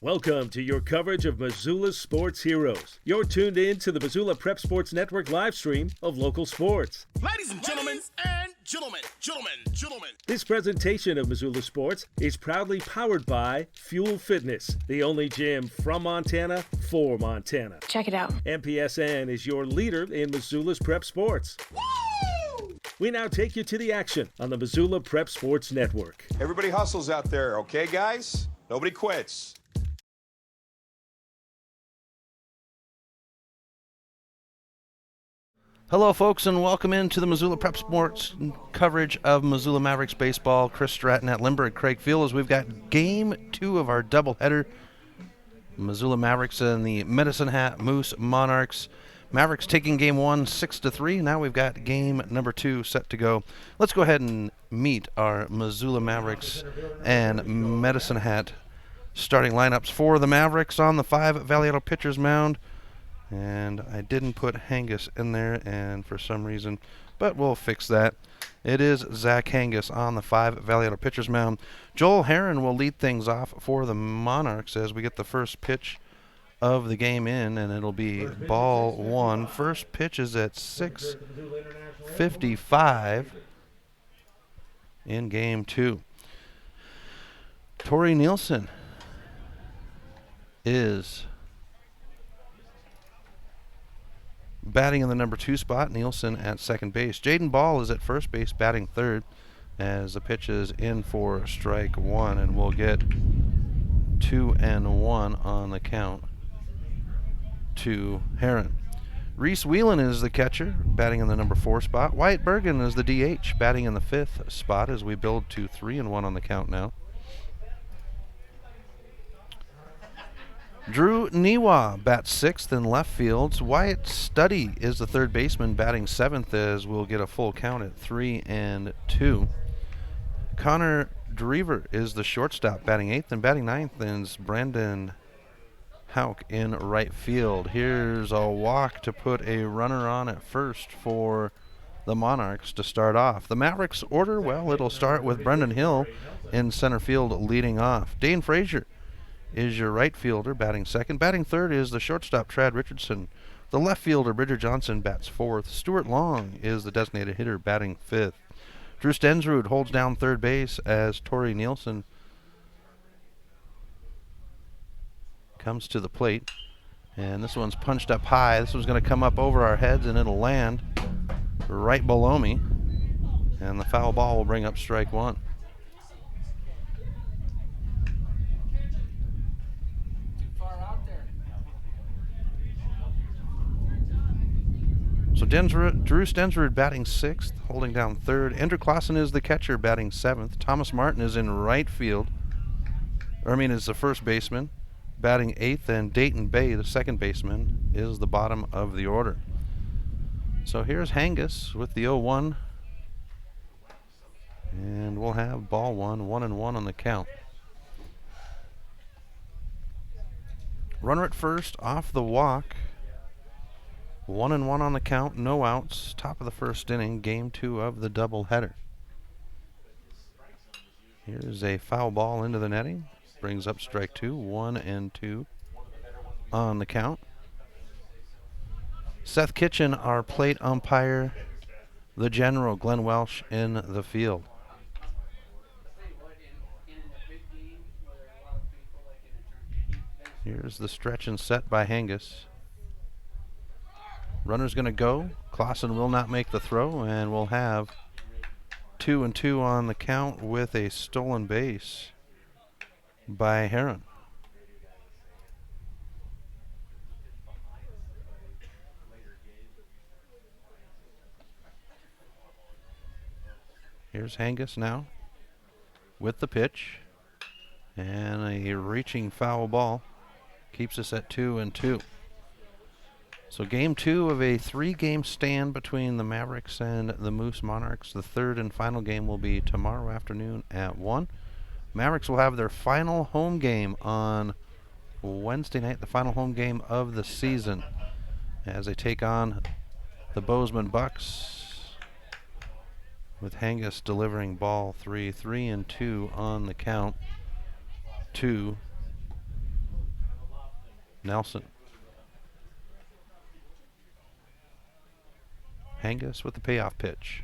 Welcome to your coverage of Missoula's sports heroes. You're tuned in to the Missoula Prep Sports Network live stream of local sports. Ladies and gentlemen, gentlemen. This presentation of Missoula Sports is proudly powered by Fuel Fitness, the only gym from Montana for Montana. Check it out. MPSN is your leader in Missoula's prep sports. Woo! We now take you to the action on the Missoula Prep Sports Network. Everybody hustles out there, okay, guys? Nobody quits. Hello, folks, and welcome into the Missoula Prep Sports coverage of Missoula Mavericks baseball. Chris Stratton at Lindbergh, Craig Field, as we've got Game 2 of our doubleheader. Missoula Mavericks and the Medicine Hat Moose Monarchs. Mavericks taking Game 1 6-3. Now we've got Game number 2 set to go. Let's go ahead and meet our Missoula Mavericks and Medicine Hat starting lineups for the Mavericks on the 5 Valiato pitcher's mound. And I didn't put Hangus in there, and for some reason, but we'll fix that. It is Zach Hangus on the 5 Valiato pitcher's mound. Joel Herron will lead things off for the Monarchs as we get the first pitch of the game in, and it'll be ball 1. First pitch is at 6:55 in Game 2. Tori Nielsen is batting in the number 2 spot, Nielsen at second base. Jaden Ball is at first base, batting third, as the pitch is in for strike 1, and we'll get 2-1 on the count to Herron. Reese Whelan is the catcher, batting in the number 4 spot. Wyatt Bergen is the DH, batting in the 5th spot as we build to 3-1 on the count now. Drew Niwa bats 6th in left field. Wyatt Studdy is the third baseman, batting 7th, as we'll get a full count at 3-2. Connor Drever is the shortstop, batting 8th, and batting 9th is Brandon Hauk in right field. Here's a walk to put a runner on at first for the Monarchs to start off. The Mavericks order, well, it'll start with Brendan Hill in center field leading off. Dane Frazier is your right fielder, batting second. Batting third is the shortstop, Trad Richardson. The left fielder, Bridger Johnson, bats fourth. Stuart Long is the designated hitter, batting fifth. Drew Stensrud holds down third base as Tori Nielsen comes to the plate. And this one's punched up high. This one's going to come up over our heads, and it'll land right below me. And the foul ball will bring up strike 1. So Drew Stensrud batting 6th, holding down 3rd. Andrew Clausen is the catcher, batting 7th. Thomas Martin is in right field, is the first baseman, batting 8th. And Dayton Bay, the second baseman, is the bottom of the order. So here's Hangus with the 0-1. And we'll have ball 1-1 on the count. Runner at first, off the walk. 1-1 on the count, no outs. Top of the first inning, Game 2 of the doubleheader. Here's a foul ball into the netting. Brings up strike 2, 1-2 on the count. Seth Kitchen, our plate umpire. The general, Glenn Welsh, in the field. Here's the stretch and set by Hangus. Runner's going to go. Clausen will not make the throw, and we'll have 2-2 on the count with a stolen base by Herron. Here's Hangus now with the pitch, and a reaching foul ball keeps us at 2-2. So Game 2 of a 3-game stand between the Mavericks and the Moose Monarchs. The third and final game will be tomorrow afternoon at 1. Mavericks will have their final home game on Wednesday night, the final home game of the season, as they take on the Bozeman Bucks, with Hangus delivering ball 3, 3-2 on the count to Nelson. Hangus with the payoff pitch.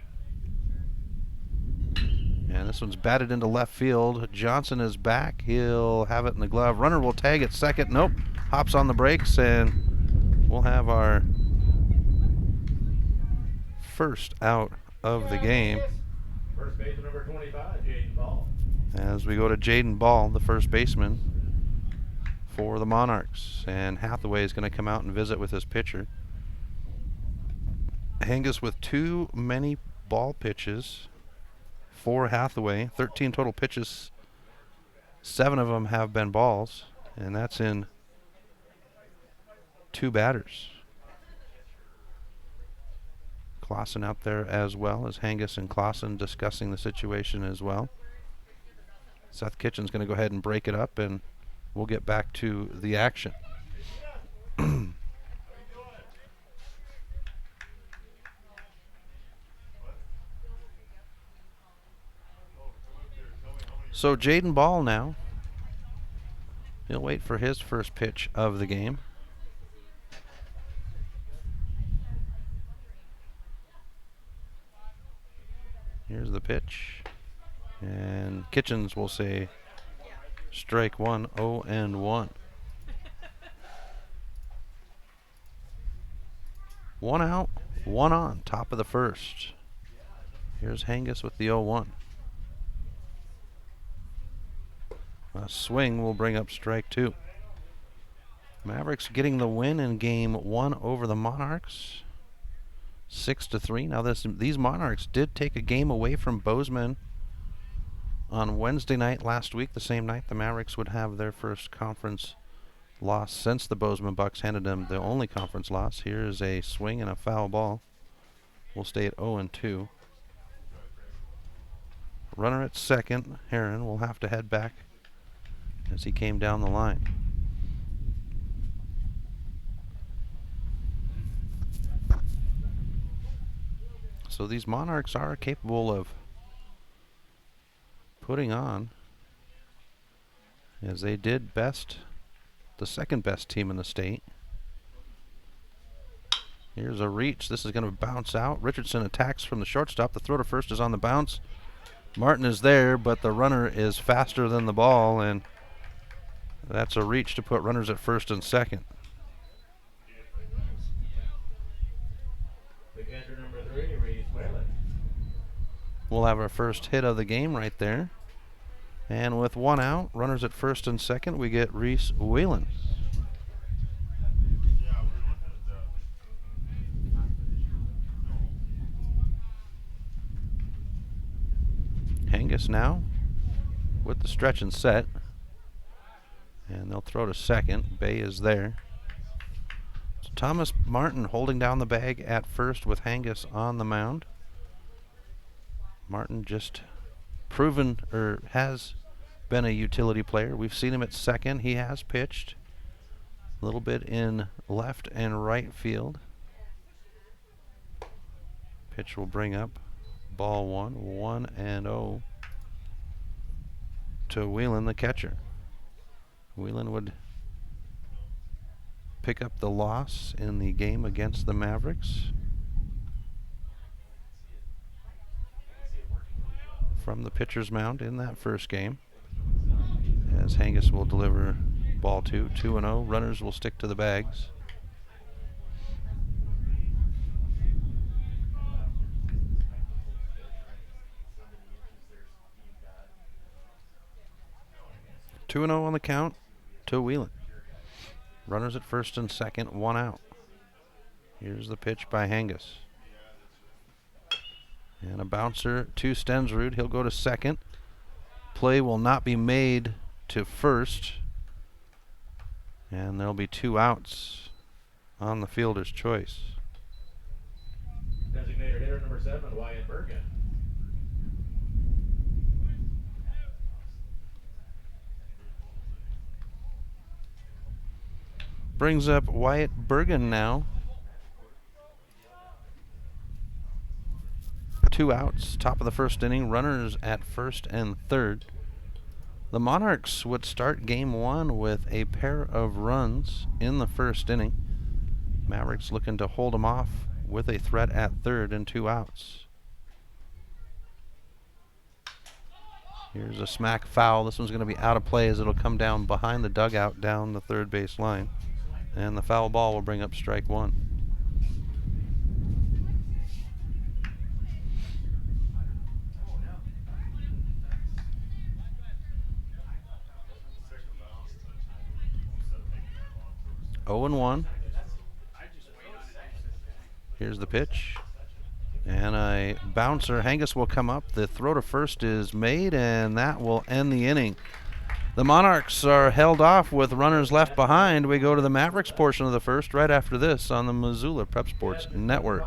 And this one's batted into left field. Johnson is back. He'll have it in the glove. Runner will tag at second. Nope. Hops on the brakes, and we'll have our first out of the game. First baseman number 25, Jaden Ball. As we go to Jaden Ball, the first baseman for the Monarchs. And Hathaway is going to come out and visit with his pitcher. Hangus with too many ball pitches for Hathaway. 13 total pitches. 7 of them have been balls, and that's in 2 batters. Clausen out there as well, as Hangus and Clausen discussing the situation as well. Seth Kitchen's going to go ahead and break it up, and we'll get back to the action. So Jaden Ball now. He'll wait for his first pitch of the game. Here's the pitch. And Kitchens will say strike 1, 0-1. 1 out, 1 on, top of the first. Here's Hangus with the 0-1. A swing will bring up strike 2. Mavericks getting the win in game 1 over the Monarchs. 6-3. Now these Monarchs did take a game away from Bozeman on Wednesday night last week, the same night the Mavericks would have their first conference loss since the Bozeman Bucks handed them the only conference loss. Here is a swing and a foul ball. We'll stay at 0-2. Runner at second. Heron will have to head back as he came down the line. So these Monarchs are capable of putting on, as they did best, the second best team in the state. Here's a reach. This is going to bounce out. Richardson attacks from the shortstop. The throw to first is on the bounce. Martin is there, but the runner is faster than the ball, and that's a reach to put runners at first and second. The catcher number 3, Reese Whalen. We'll have our first hit of the game right there. And with 1 out, runners at first and second, we get Reese Whalen. Hangus now with the stretch and set. And they'll throw to second. Bay is there. So Thomas Martin holding down the bag at first with Hangus on the mound. Martin just proven, or has been a utility player. We've seen him at second. He has pitched a little bit in left and right field. Pitch will bring up ball 1, 1-0 to Whelan, the catcher. Whelan would pick up the loss in the game against the Mavericks from the pitcher's mound in that first game, as Hangus will deliver ball 2, 2-0. Runners will stick to the bags. Two and 0 on the count to Whelan. Runners at first and second, 1 out. Here's the pitch by Hangus. And a bouncer to Stensrud. He'll go to second. Play will not be made to first. And there'll be 2 outs on the fielder's choice. Designated hitter number 7, Wyatt Bergen. Brings up Wyatt Bergen now. 2 outs, top of the first inning. Runners at first and third. The Monarchs would start game one with a pair of runs in the first inning. Mavericks looking to hold them off with a threat at third and 2 outs. Here's a smack foul. This one's going to be out of play as it'll come down behind the dugout down the third base line. And the foul ball will bring up strike one. Oh and 1. Here's the pitch. And a bouncer. Hangus will come up. The throw to first is made, and that will end the inning. The Monarchs are held off with runners left behind. We go to the Mavericks portion of the first right after this on the Missoula Prep Sports Network.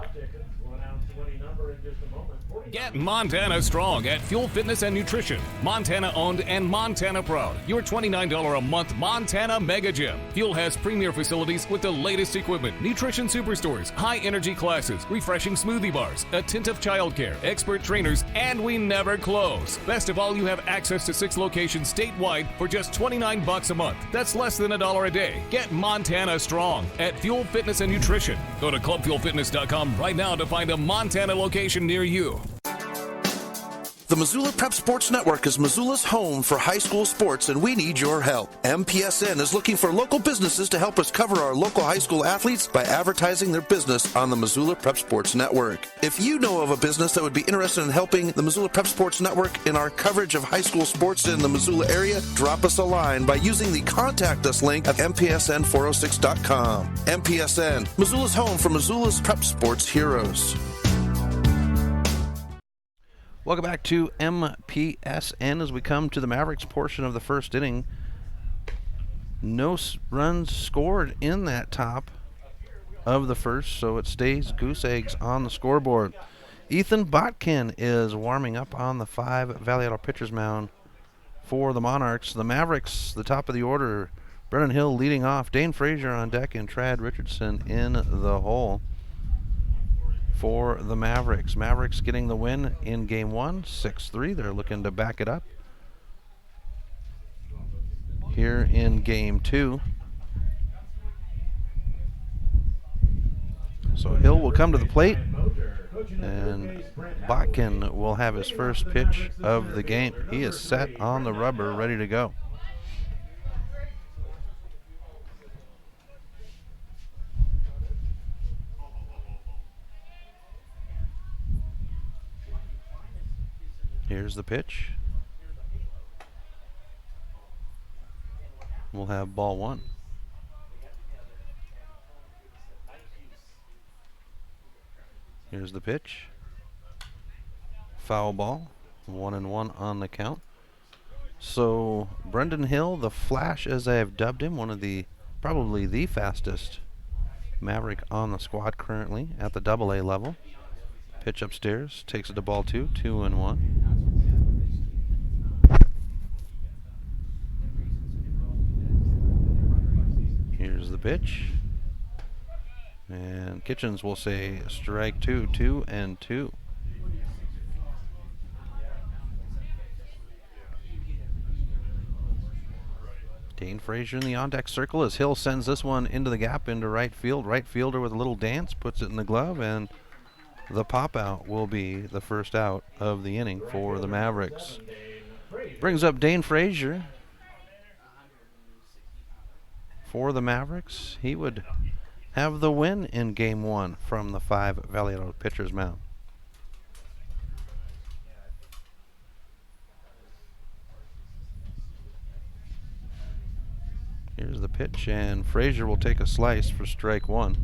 Get Montana strong at Fuel Fitness and Nutrition. Montana owned and Montana proud. Your $29 a month Montana Mega Gym. Fuel has premier facilities with the latest equipment, nutrition superstores, high energy classes, refreshing smoothie bars, attentive childcare, expert trainers, and we never close. Best of all, you have access to 6 locations statewide for just $29 a month. That's less than $1 a day. Get Montana strong at Fuel Fitness and Nutrition. Go to clubfuelfitness.com right now to find a Montana location near you. The Missoula Prep Sports Network is Missoula's home for high school sports, and we need your help. MPSN is looking for local businesses to help us cover our local high school athletes by advertising their business on the Missoula Prep Sports Network. If you know of a business that would be interested in helping the Missoula Prep Sports Network in our coverage of high school sports in the Missoula area, drop us a line by using the Contact Us link at mpsn406.com. MPSN, Missoula's home for Missoula's prep sports heroes. Welcome back to MPSN as we come to the Mavericks portion of the first inning. No runs scored in that top of the first, so it stays goose eggs on the scoreboard. Ethan Botkin is warming up on the 5 Valley Auto pitcher's mound for the Monarchs. The Mavericks, the top of the order, Brennan Hill leading off, Dane Frazier on deck, and Trad Richardson in the hole for the Mavericks. Mavericks getting the win in game 1, 6-3. They're looking to back it up here in game 2. So Hill will come to the plate, and Botkin will have his first pitch of the game. He is set on the rubber, ready to go. Here's the pitch. We'll have ball 1. Here's the pitch. Foul ball. 1-1 on the count. So Brendan Hill, the Flash as I have dubbed him, one of the probably the fastest Maverick on the squad currently at the AA level. Pitch upstairs, takes it to ball 2, 2-1. Here's the pitch. And Kitchens will say strike 2, 2-2. Dane Frazier in the on-deck circle as Hill sends this one into the gap into right field. Right fielder with a little dance, puts it in the glove, and the pop-out will be the first out of the inning for the Mavericks. Brings up Dane Frazier for the Mavericks. He would have the win in game 1 from the 5 Valley Auto pitcher's mound. Here's the pitch, and Frazier will take a slice for strike 1.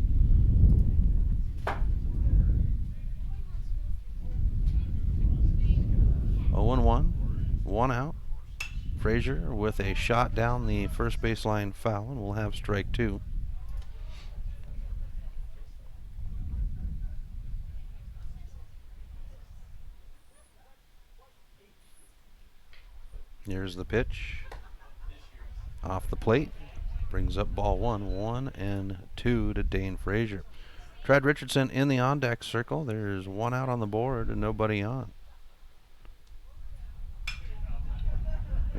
Oh and 1 out. Frazier with a shot down the first baseline foul, and we'll have strike 2. Here's the pitch. Off the plate. Brings up ball 1, 1-2 to Dane Frazier. Trad Richardson in the on-deck circle. There's 1 out on the board and nobody on.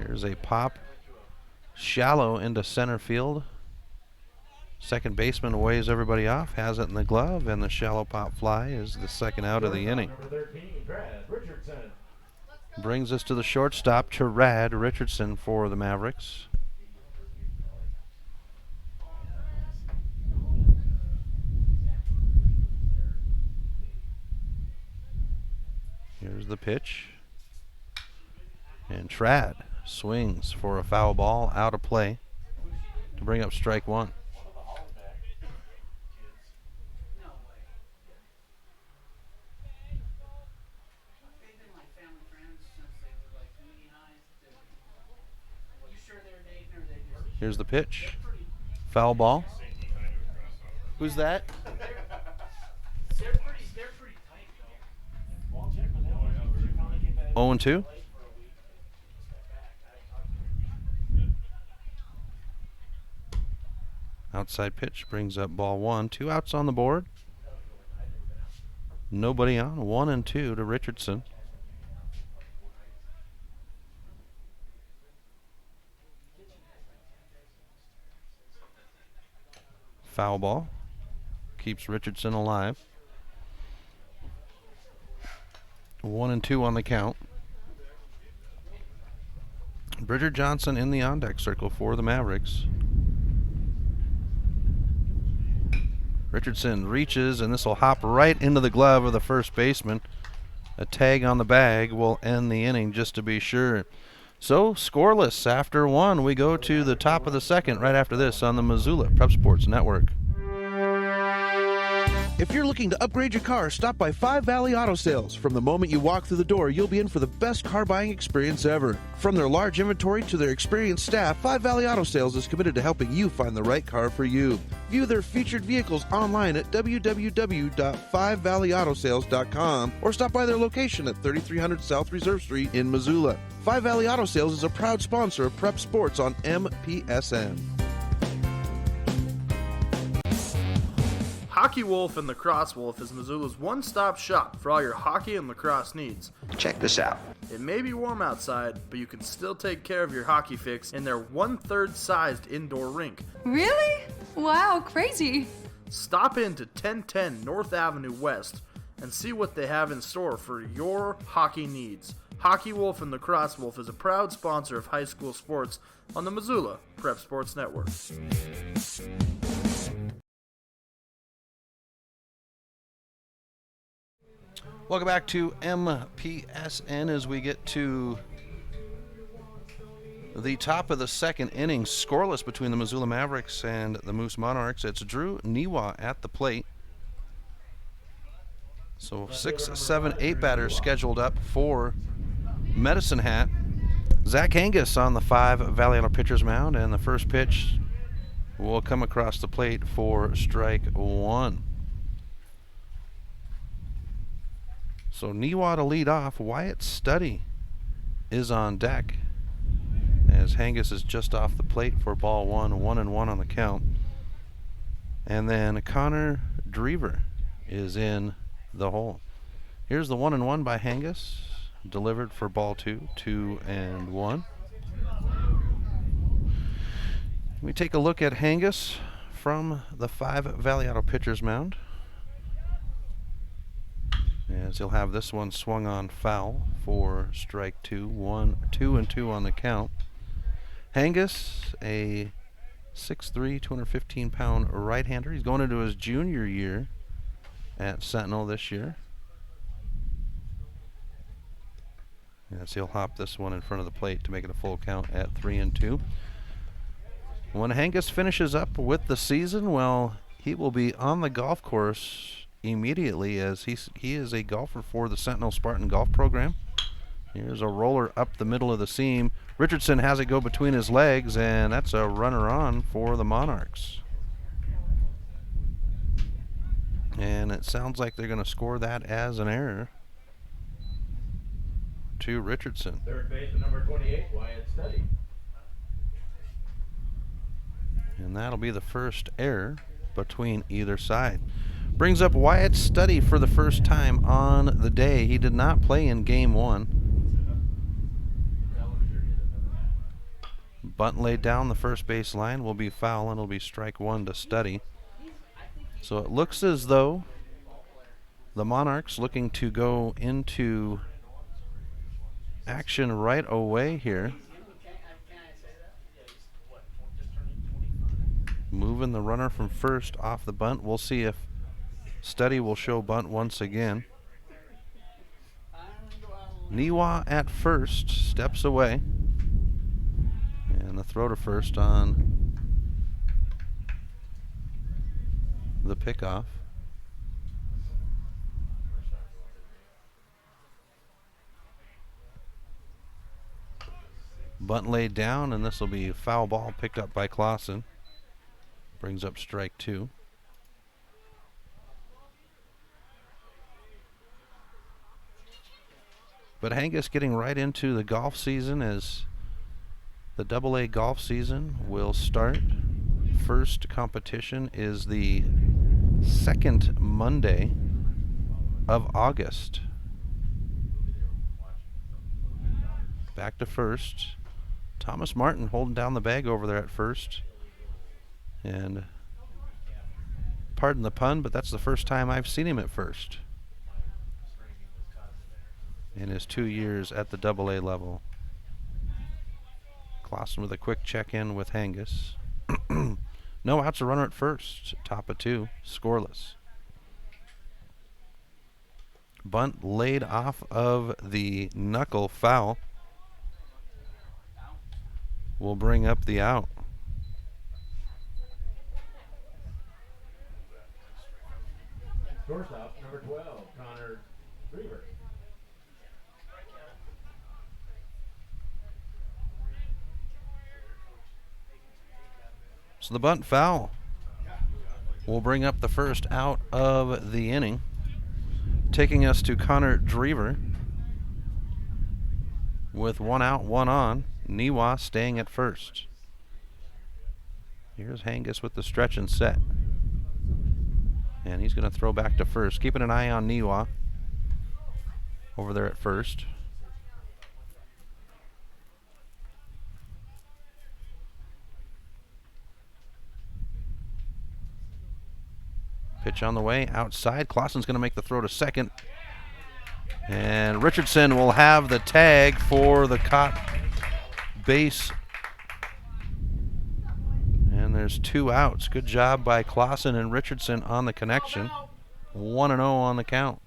Here's a pop shallow into center field. Second baseman waves everybody off, has it in the glove, and the shallow pop fly is the second out of the inning. Brings us to the shortstop, Terad Richardson for the Mavericks. Here's the pitch. And Trad swings for a foul ball out of play to bring up strike one. Here's the pitch. Foul ball. Who's that? 0-2. Outside pitch brings up ball one. 2 outs on the board. Nobody on. 1-2 to Richardson. Foul ball. Keeps Richardson alive. 1-2 on the count. Bridger Johnson in the on-deck circle for the Mavericks. Richardson reaches, and this will hop right into the glove of the first baseman. A tag on the bag will end the inning just to be sure. So, scoreless after one. We go to the top of the second right after this on the Missoula Prep Sports Network. If you're looking to upgrade your car, stop by Five Valley Auto Sales. From the moment you walk through the door, you'll be in for the best car buying experience ever. From their large inventory to their experienced staff, Five Valley Auto Sales is committed to helping you find the right car for you. View their featured vehicles online at www.5valleyautosales.com or stop by their location at 3300 South Reserve Street in Missoula. Five Valley Auto Sales is a proud sponsor of Prep Sports on MPSN. Hockey Wolf and Lacrosse Wolf is Missoula's one-stop shop for all your hockey and lacrosse needs. Check this out. It may be warm outside, but you can still take care of your hockey fix in their 1/3 sized indoor rink. Really? Wow, crazy. Stop into 1010 North Avenue West and see what they have in store for your hockey needs. Hockey Wolf and Lacrosse Wolf is a proud sponsor of high school sports on the Missoula Prep Sports Network. Welcome back to MPSN as we get to the top of the second inning. Scoreless between the Missoula Mavericks and the Moose Monarchs. It's Drew Niwa at the plate. So 6, 7, 8 batters scheduled up for Medicine Hat. Zach Angus on the Five Valley Auto pitcher's mound, and the first pitch will come across the plate for strike one. So Niwa to lead off. Wyatt Studdy is on deck as Hangus is just off the plate for ball one, 1-1 on the count. And then Connor Drever is in the hole. Here's the 1-1 by Hangus, delivered for ball two, 2-1. We take a look at Hangus from the Five Valley Auto pitcher's mound, as he'll have this one swung on foul for strike two. 2-2 on the count. Hangus, a 6'3", 215-pound right-hander. He's going into his junior year at Sentinel this year. As he'll hop this one in front of the plate to make it a full count at 3-2. When Hangus finishes up with the season, well, he will be on the golf course immediately, as he is a golfer for the Sentinel Spartan Golf Program. Here's a roller up the middle of the seam. Richardson has it go between his legs, and that's a runner on for the Monarchs. And it sounds like they're going to score that as an error to Richardson. Third baseman number 28, Wyatt Studdy. And that'll be the first error between either side. Brings up Wyatt Studdy for the first time on the day. He did not play in game one. Bunt laid down the first base line will be foul, and it'll be strike one to Study. So it looks as though the Monarchs looking to go into action right away here. Moving the runner from first off the bunt. We'll see if Study will show bunt once again. Niwa at first, steps away. And the throw to first on the pickoff. Bunt laid down, and this will be a foul ball picked up by Clausen. Brings up strike two. But Angus getting right into the golf season as the AA golf season will start. First competition is the second Monday of August. Back to first. Thomas Martin holding down the bag over there at first. And pardon the pun, but that's the first time I've seen him at first in his 2 years at the AA level. Clausen with a quick check-in with Angus. No outs, a runner at first. Top of two, scoreless. Bunt laid off of the knuckle, foul. Will bring up the out. Shortstop, number 12, Connor Drever. So the bunt foul will bring up the first out of the inning, taking us to Connor Drever with 1 out, 1 on. Niwa staying at first. Here's Angus with the stretch and set. And he's going to throw back to first. Keeping an eye on Niwa over there at first. Pitch on the way, outside. Clausen's going to make the throw to second. And Richardson will have the tag for the caught base. And there's 2 outs. Good job by Clausen and Richardson on the connection. 1-0 on the count.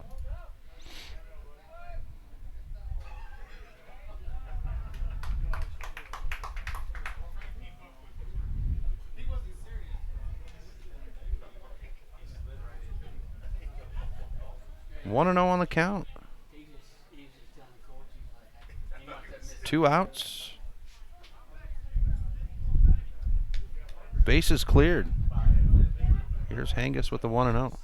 One and 0 on the count. 2 outs. Bases cleared. Here's Angus with the 1-0.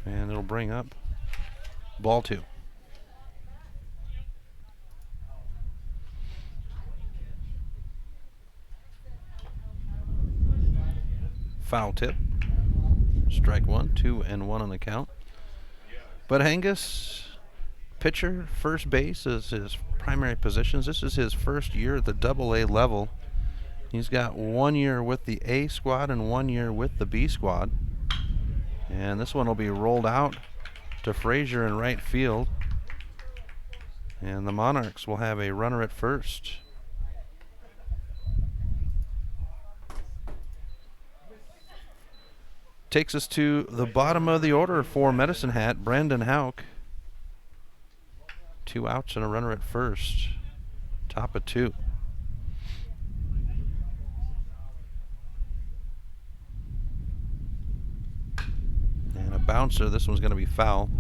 And it'll bring up ball 2. Foul tip. Strike 1, 2-1 on the count. But Angus, pitcher, first base is his primary positions. This is his first year at the AA level. He's got 1 year with the A squad and 1 year with the B squad. And this one will be rolled out to Frazier in right field. And the Monarchs will have a runner at first. Takes us to the bottom of the order for Medicine Hat, Brandon Hauk. 2 outs and a runner at first. Top of 2. And a bouncer. This one's going to be foul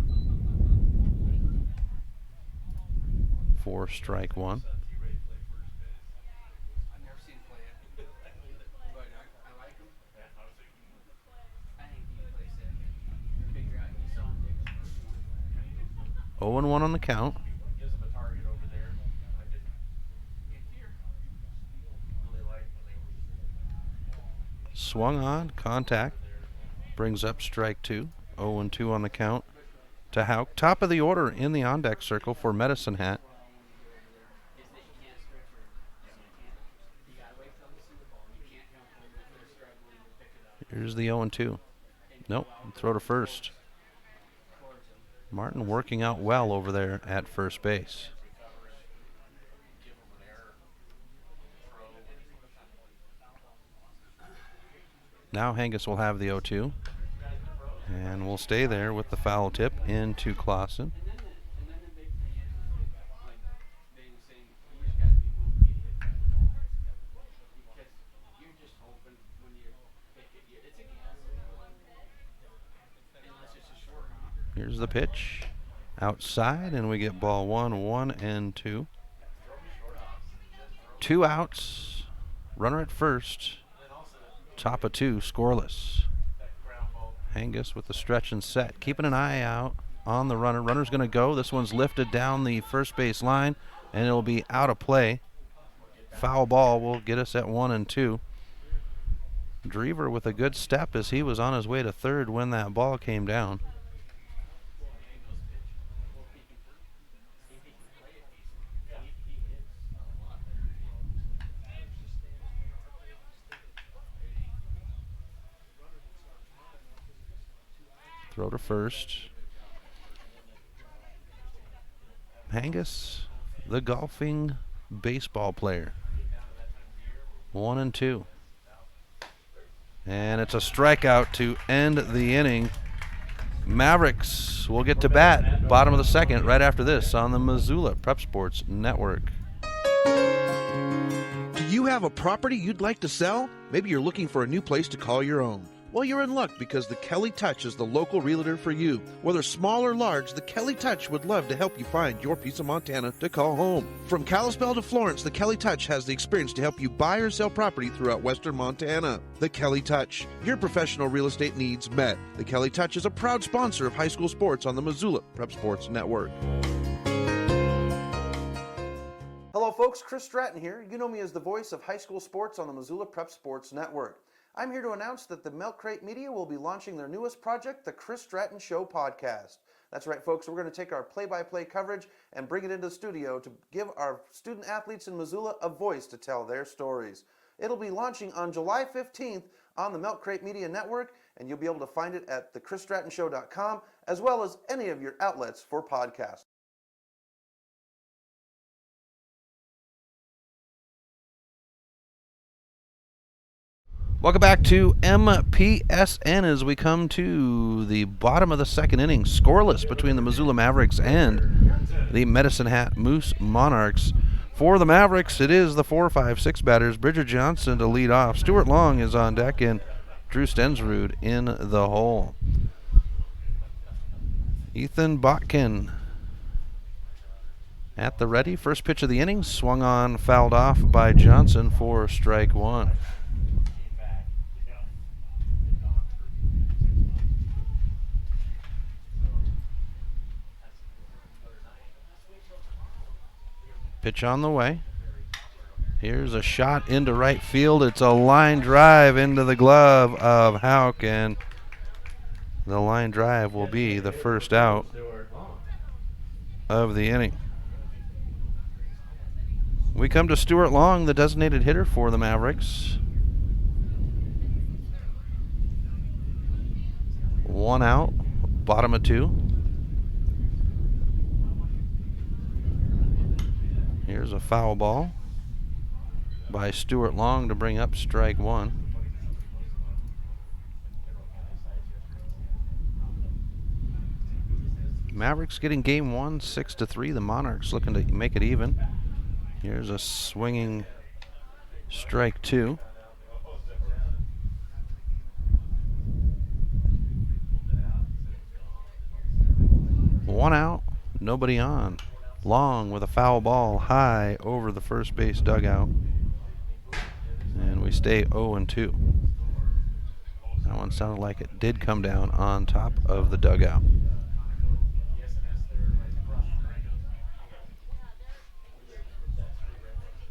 for strike 1. Oh and 1 on the count. Swung on, contact, brings up strike 2. 0-2 on the count to Hauk. Top of the order in the on-deck circle for Medicine Hat. Here's the 0-2. Nope, throw to first. Martin working out well over there at first base. Now Hengis will have the 0-2. And we'll stay there with the foul tip into Clausen. Here's the pitch. Outside, and we get ball 1-1-2. 2 outs. Runner at first. Top of 2, scoreless. Hengis with the stretch and set. Keeping an eye out on the runner. Runner's going to go. This one's lifted down the first base line, and it'll be out of play. Foul ball will get us at 1-2. Drever with a good step as he was on his way to third when that ball came down. Throw to first. Hengis, the golfing baseball player. 1-2. And it's a strikeout to end the inning. Mavericks will get to bat, bottom of the second, right after this on the Missoula Prep Sports Network. Do you have a property you'd like to sell? Maybe you're looking for a new place to call your own. Well, you're in luck because the Kelly Touch is the local realtor for you. Whether small or large, the Kelly Touch would love to help you find your piece of Montana to call home. From Kalispell to Florence, the Kelly Touch has the experience to help you buy or sell property throughout western Montana. The Kelly Touch, your professional real estate needs met. The Kelly Touch is a proud sponsor of high school sports on the Missoula Prep Sports Network. Hello folks, Chris Stratton here. You know me as the voice of high school sports on the Missoula Prep Sports Network. I'm here to announce that the Milk Crate Media will be launching their newest project, the Chris Stratton Show podcast. That's right, folks. We're going to take our play-by-play coverage and bring it into the studio to give our student athletes in Missoula a voice to tell their stories. It'll be launching on July 15th on the Milk Crate Media Network, and you'll be able to find it at thechrisstrattonshow.com, as well as any of your outlets for podcasts. Welcome back to MPSN as we come to the bottom of the second inning. Scoreless between the Missoula Mavericks and the Medicine Hat Moose Monarchs. For the Mavericks, it is the 4, 5, 6 batters. Bridger Johnson to lead off. Stuart Long is on deck and Drew Stensrud in the hole. Ethan Botkin at the ready. First pitch of the inning, swung on, fouled off by Johnson for strike 1. Pitch on the way. Here's a shot into right field. It's a line drive into the glove of Hauk, and the line drive will be the first out of the inning. We come to Stuart Long, the designated hitter for the Mavericks. 1 out, bottom of 2. Here's a foul ball by Stuart Long to bring up strike 1. Mavericks getting game 1, 6-3. The Monarchs looking to make it even. Here's a swinging strike 2. One out, nobody on. Long with a foul ball high over the first base dugout. And we stay 0-2. That one sounded like it did come down on top of the dugout.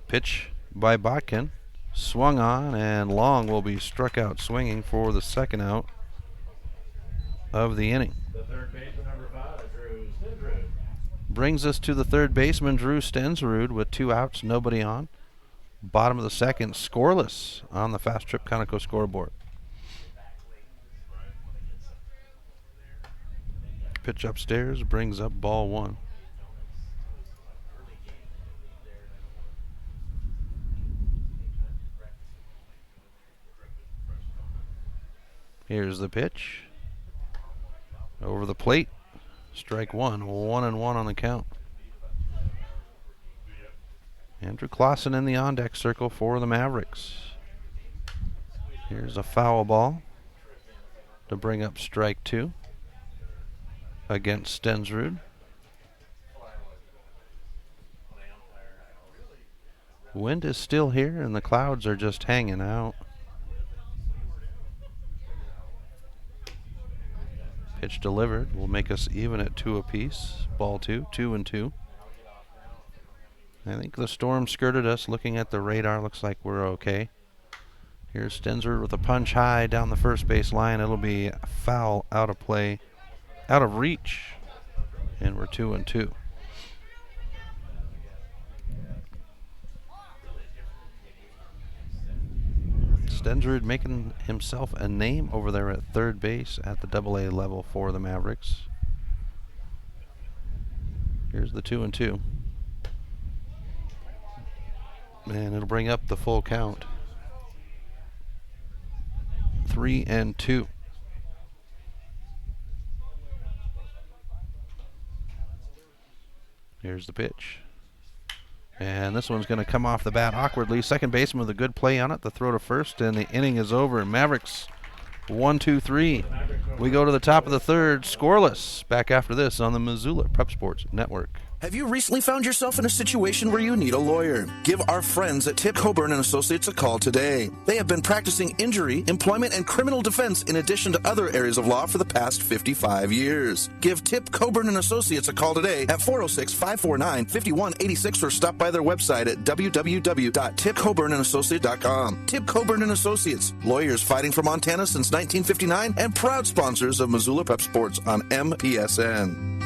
Pitch by Botkin. Swung on, and Long will be struck out swinging for the second out of the inning. The third baseman, number 5, Drew Stensrud. Brings us to the third baseman, Drew Stensrud, with 2 outs, nobody on. Bottom of the second, scoreless on the Fast Trip Conoco scoreboard. First pitch upstairs brings up ball 1. Here's the pitch. Over the plate. Strike 1. 1-1 on the count. Andrew Clausen in the on-deck circle for the Mavericks. Here's a foul ball to bring up strike 2 against Stensrud. Wind is still here and the clouds are just hanging out. Pitch delivered will make us even at 2 apiece. Ball 2, 2-2. I think the storm skirted us. Looking at the radar, looks like we're okay. Here's Stensrud with a punch high down the first base line. It'll be a foul, out of play, out of reach, and we're 2-2. Stensrud making himself a name over there at third base at the AA level for the Mavericks. Here's the 2-2. And it'll bring up the full count. 3-2. Here's the pitch. And this one's going to come off the bat awkwardly. Second baseman with a good play on it. The throw to first, and the inning is over. Mavericks 1-2-3. We go to the top of the third, scoreless. Back after this on the Missoula Prep Sports Network. Have you recently found yourself in a situation where you need a lawyer? Give our friends at Tip Coburn & Associates a call today. They have been practicing injury, employment, and criminal defense in addition to other areas of law for the past 55 years. Give Tip Coburn & Associates a call today at 406-549-5186 or stop by their website at www.tipcoburnandassociates.com. Tip Coburn & Associates, lawyers fighting for Montana since 1959 and proud sponsors of Missoula Prep Sports on MPSN.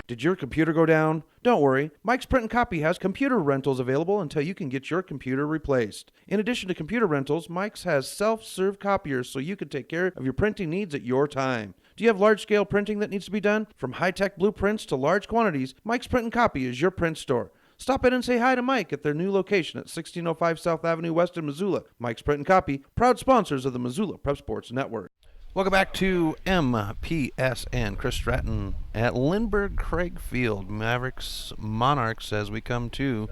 Did your computer go down? Don't worry, Mike's Print and Copy has computer rentals available until you can get your computer replaced. In addition to computer rentals, Mike's has self-serve copiers so you can take care of your printing needs at your time. Do you have large-scale printing that needs to be done? From high-tech blueprints to large quantities, Mike's Print and Copy is your print store. Stop in and say hi to Mike at their new location at 1605 South Avenue West in Missoula. Mike's Print and Copy, proud sponsors of the Missoula Prep Sports Network. Welcome back to MPSN. Chris Stratton at Lindbergh Craig Field. Mavericks Monarchs as we come to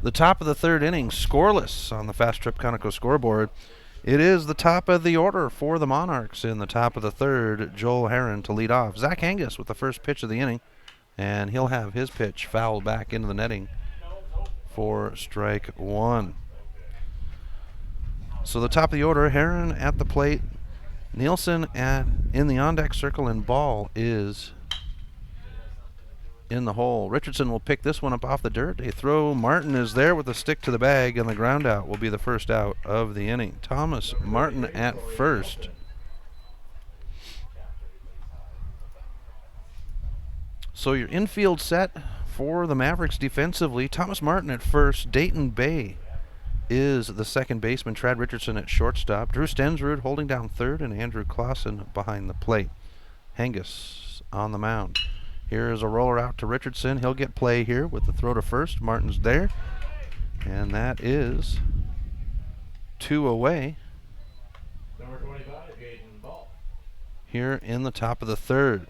the top of the third inning. Scoreless on the Fast Trip Conoco scoreboard. It is the top of the order for the Monarchs in the top of the third. Joel Herron to lead off. Zach Angus with the first pitch of the inning. And he'll have his pitch fouled back into the netting for strike 1. So the top of the order, Herron at the plate. Nielsen in the on-deck circle, and Ball is in the hole. Richardson will pick this one up off the dirt. A throw. Martin is there with a stick to the bag, and the ground out will be the first out of the inning. Thomas Martin at first. So your infield set for the Mavericks defensively. Thomas Martin at first. Dayton Bay is the second baseman. Trad Richardson at shortstop. Drew Stensrud holding down third, and Andrew Clausen behind the plate. Hengus on the mound. Here is a roller out to Richardson. He'll get play here with the throw to first. Martin's there, and that is 2 away. Number 25, Jaden Ball. Here in the top of the third.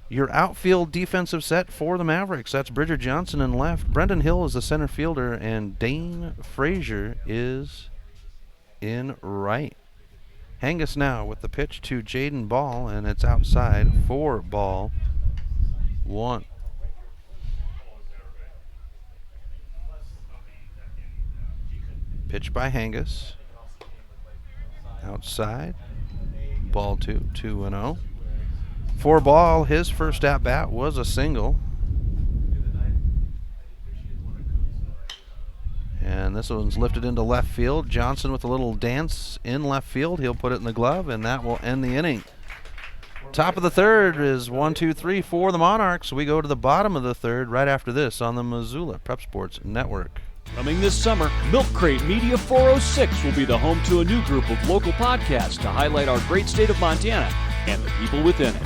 Your outfield defensive set for the Mavericks. That's Bridger Johnson in left. Brendan Hill is the center fielder, and Dane Frazier is in right. Hengus now with the pitch to Jaden Ball, and it's outside for ball 1. Pitch by Hengus. Outside. Ball 2, 2-0. For Ball, his first at-bat was a single. And this one's lifted into left field. Johnson with a little dance in left field. He'll put it in the glove, and that will end the inning. Top of the third is 1, 2, 3 for the Monarchs. We go to the bottom of the third right after this on the Missoula Prep Sports Network. Coming this summer, Milk Crate Media 406 will be the home to a new group of local podcasts to highlight our great state of Montana and the people within it.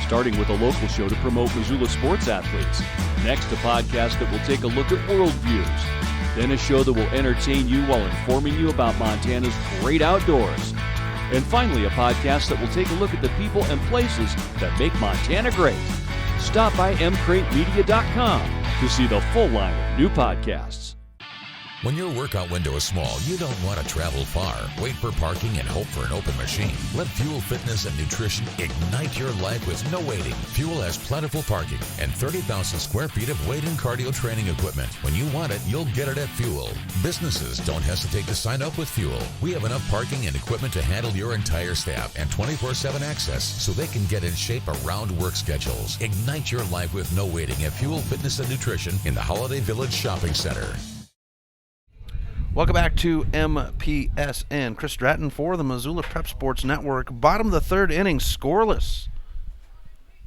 Starting with a local show to promote Missoula sports athletes. Next, a podcast that will take a look at worldviews. Then a show that will entertain you while informing you about Montana's great outdoors. And finally, a podcast that will take a look at the people and places that make Montana great. Stop by mcratemedia.com to see the full line of new podcasts. When your workout window is small, you don't want to travel far, wait for parking, and hope for an open machine. Let Fuel Fitness and Nutrition ignite your life with no waiting. Fuel has plentiful parking and 30,000 square feet of weight and cardio training equipment. When you want it, you'll get it at Fuel. Businesses, don't hesitate to sign up with Fuel. We have enough parking and equipment to handle your entire staff and 24/7 access so they can get in shape around work schedules. Ignite your life with no waiting at Fuel Fitness and Nutrition in the Holiday Village Shopping Center. Welcome back to MPSN. Chris Stratton for the Missoula Prep Sports Network. Bottom of the third inning, scoreless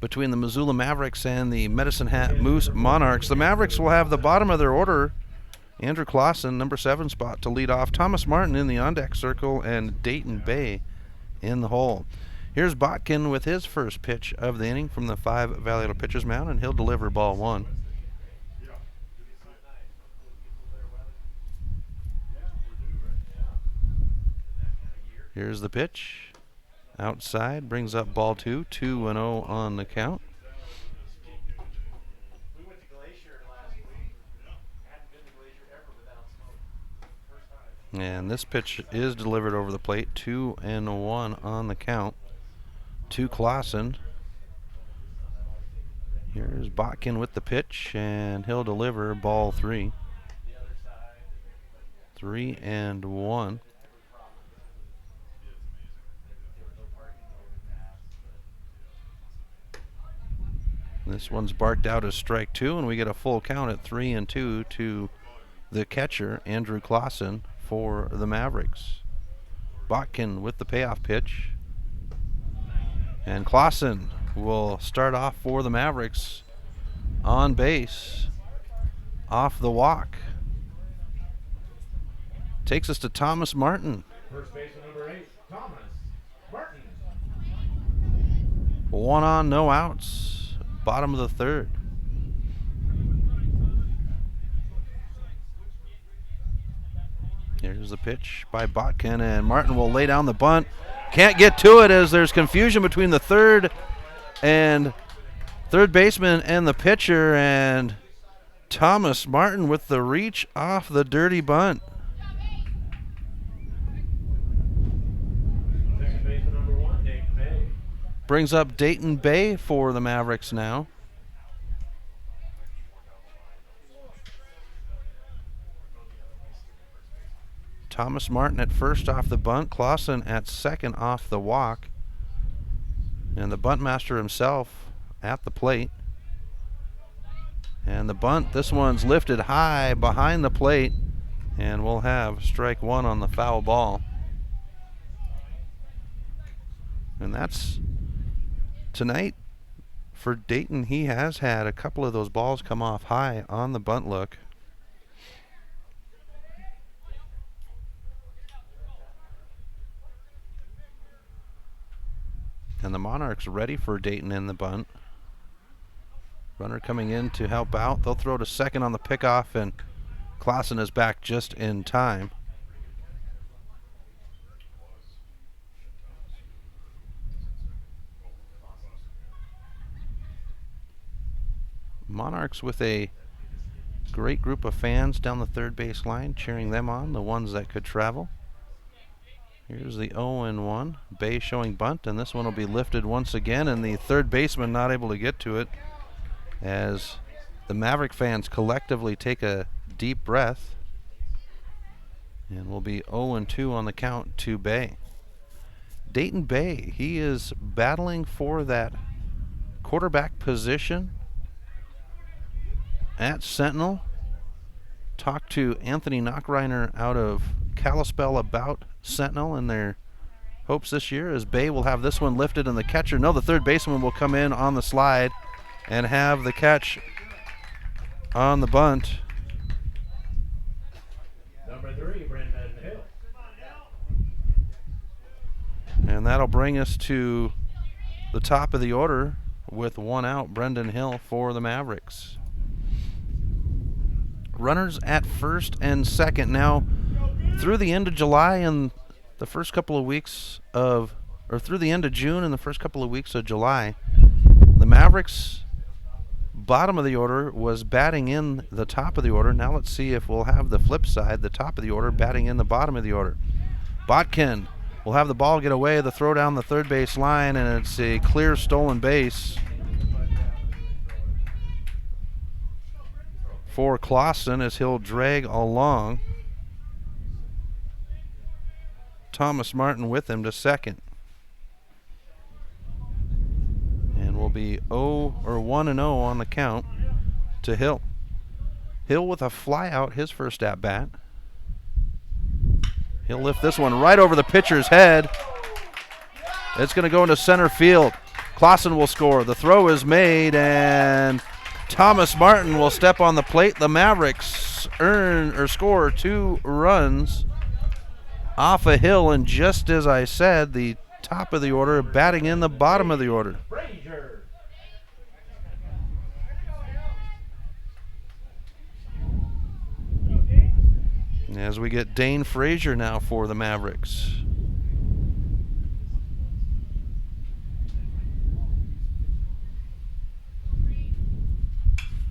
between the Missoula Mavericks and the Medicine Hat Moose Monarchs. The Mavericks will have the bottom of their order. Andrew Clausen, number 7 spot to lead off. Thomas Martin in the on-deck circle and Dayton Bay in the hole. Here's Botkin with his first pitch of the inning from the 5 Valley pitcher's mound, and he'll deliver ball 1. Here's the pitch. Outside, brings up ball 2. 2-0 on the count. And this pitch is delivered over the plate. 2-1 on the count to Clausen. Here's Botkin with the pitch, and he'll deliver ball 3. 3-1. This one's barked out as strike 2, and we get a full count at 3-2 to the catcher, Andrew Clausen, for the Mavericks. Botkin with the payoff pitch. And Clausen will start off for the Mavericks on base, off the walk. Takes us to Thomas Martin. First baseman number 8, Thomas Martin. 1 on, no outs. Bottom of the third. Here's the pitch by Botkin, and Martin will lay down the bunt. Can't get to it as there's confusion between the third baseman and the pitcher, and Thomas Martin with the reach off the dirty bunt. Second baseman number 1, Dayton Bay. Brings up Dayton Bay for the Mavericks now. Thomas Martin at first off the bunt, Clausen at second off the walk, and the bunt master himself at the plate. And the bunt, this one's lifted high behind the plate, and we'll have strike 1 on the foul ball. And that's tonight for Dayton. He has had a couple of those balls come off high on the bunt look. And the Monarchs ready for Dayton in the bunt. Runner coming in to help out. They'll throw to second on the pickoff, and Clausen is back just in time. Monarchs with a great group of fans down the third base line cheering them on, the ones that could travel. Here's the 0-1. Bay showing bunt, and this one will be lifted once again, and the third baseman not able to get to it as the Maverick fans collectively take a deep breath. And will be 0-2 on the count to Bay. Dayton Bay, he is battling for that quarterback position at Sentinel. Talked to Anthony Knockreiner out of Kalispell about Sentinel and their hopes this year, as Bay will have this one lifted, and the catcher, no, the third baseman will come in on the slide and have the catch on the bunt. Number 3, Brendan Hill. And that'll bring us to the top of the order with one out, Brendan Hill for the Mavericks. Runners at first and second. Now, through the end of July and the first couple of weeks of, or through the end of June and the first couple of weeks of July, the Mavericks' bottom of the order was batting in the top of the order. Now let's see if we'll have the flip side, the top of the order batting in the bottom of the order. Botkin will have the ball get away, the throw down the third base line, and it's a clear stolen base for Clausen as he'll drag along Thomas Martin with him to second. And we'll be 1-0 on the count to Hill. Hill with a fly out, his first at bat. He'll lift this one right over the pitcher's head. It's going to go into center field. Clausen will score. The throw is made, and Thomas Martin will step on the plate. The Mavericks score 2 runs off a Hill, and just as I said, the top of the order batting in the bottom of the order. As we get Dane Frazier now for the Mavericks.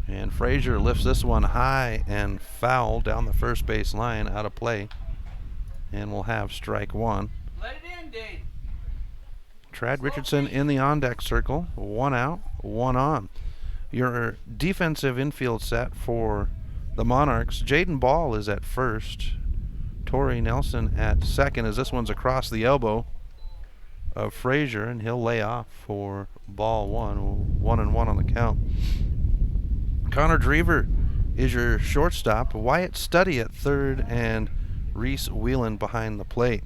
And Frazier lifts this one high and foul down the first base line, out of play. And we'll have strike one. Let it in, Dane. Trad Richardson in the on-deck circle. 1 out, 1 on. Your defensive infield set for the Monarchs. Jaden Ball is at first. Torrey Nelson at second, as this one's across the elbow of Frazier, and he'll lay off for ball 1. 1-1 on the count. Connor Drever is your shortstop. Wyatt Studdy at third, and Reese Whelan behind the plate.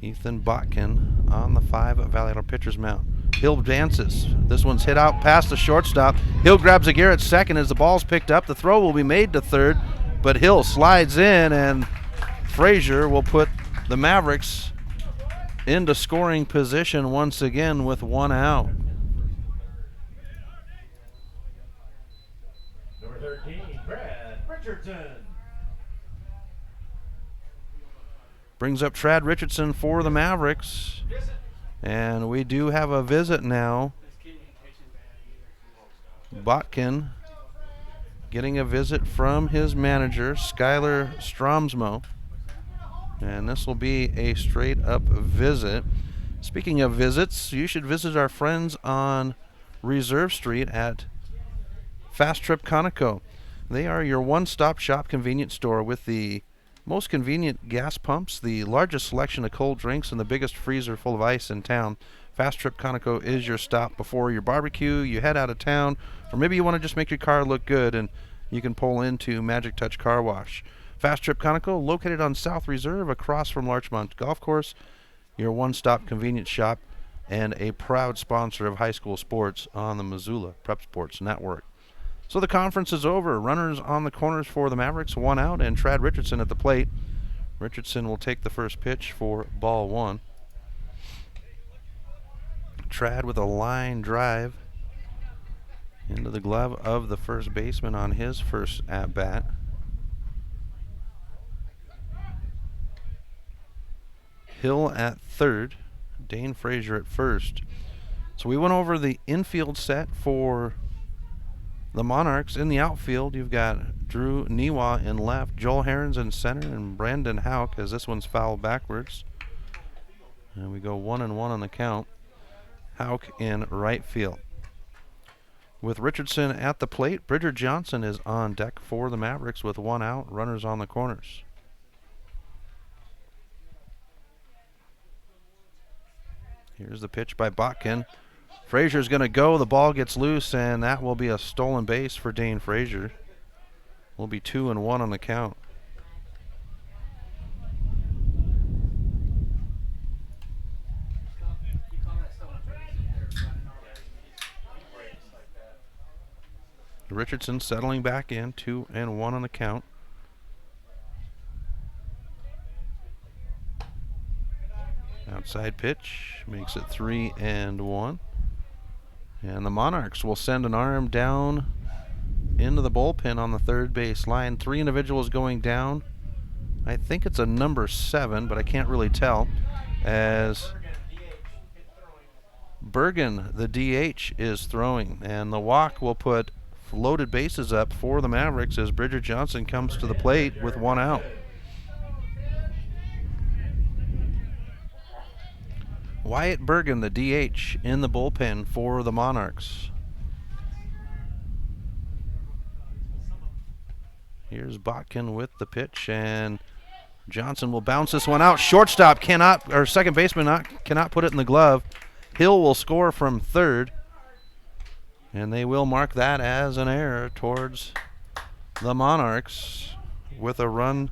Ethan Botkin on the 5 Valley Auto pitcher's mound. Hill dances. This one's hit out past the shortstop. Hill grabs a gear at second as the ball's picked up. The throw will be made to third, but Hill slides in, and Frazier will put the Mavericks into scoring position once again with 1 out. Number 13, Brad Richardson. Brings up Trad Richardson for the Mavericks. And we do have a visit now. Botkin getting a visit from his manager, Skylar Stromsmo. And this will be a straight up visit. Speaking of visits, you should visit our friends on Reserve Street at Fast Trip Conoco. They are your one-stop shop convenience store with the most convenient gas pumps, the largest selection of cold drinks, and the biggest freezer full of ice in town. Fast Trip Conoco is your stop before your barbecue, you head out of town, or maybe you want to just make your car look good, and you can pull into Magic Touch Car Wash. Fast Trip Conoco, located on South Reserve across from Larchmont Golf Course, your one-stop convenience shop, and a proud sponsor of high school sports on the Missoula Prep Sports Network. So the conference is over. Runners on the corners for the Mavericks, 1 out, and Trad Richardson at the plate. Richardson will take the first pitch for ball 1. Trad with a line drive into the glove of the first baseman on his first at-bat. Hill at third, Dane Frazier at first. So we went over the infield set for the Monarchs. In the outfield, you've got Drew Niwa in left, Joel Herons in center, and Brandon Hauk, as this one's fouled backwards. And we go 1-1 on the count. Hauk in right field. With Richardson at the plate, Bridger Johnson is on deck for the Mavericks with 1 out, runners on the corners. Here's the pitch by Botkin. Frazier's going to go. The ball gets loose, and that will be a stolen base for Dane Frazier. Will be 2-1 on the count. Richardson settling back in, 2-1 on the count. Outside pitch makes it 3-1. And the Monarchs will send an arm down into the bullpen on the third base line. 3 individuals going down. I think it's a number 7, but I can't really tell, as Bergen, the DH, is throwing. And the walk will put loaded bases up for the Mavericks as Bridger Johnson comes to the plate with 1 out. Wyatt Bergen, the DH, in the bullpen for the Monarchs. Here's Botkin with the pitch, and Johnson will bounce this one out. Shortstop cannot, or second baseman cannot put it in the glove. Hill will score from third, and they will mark that as an error towards the Monarchs with a run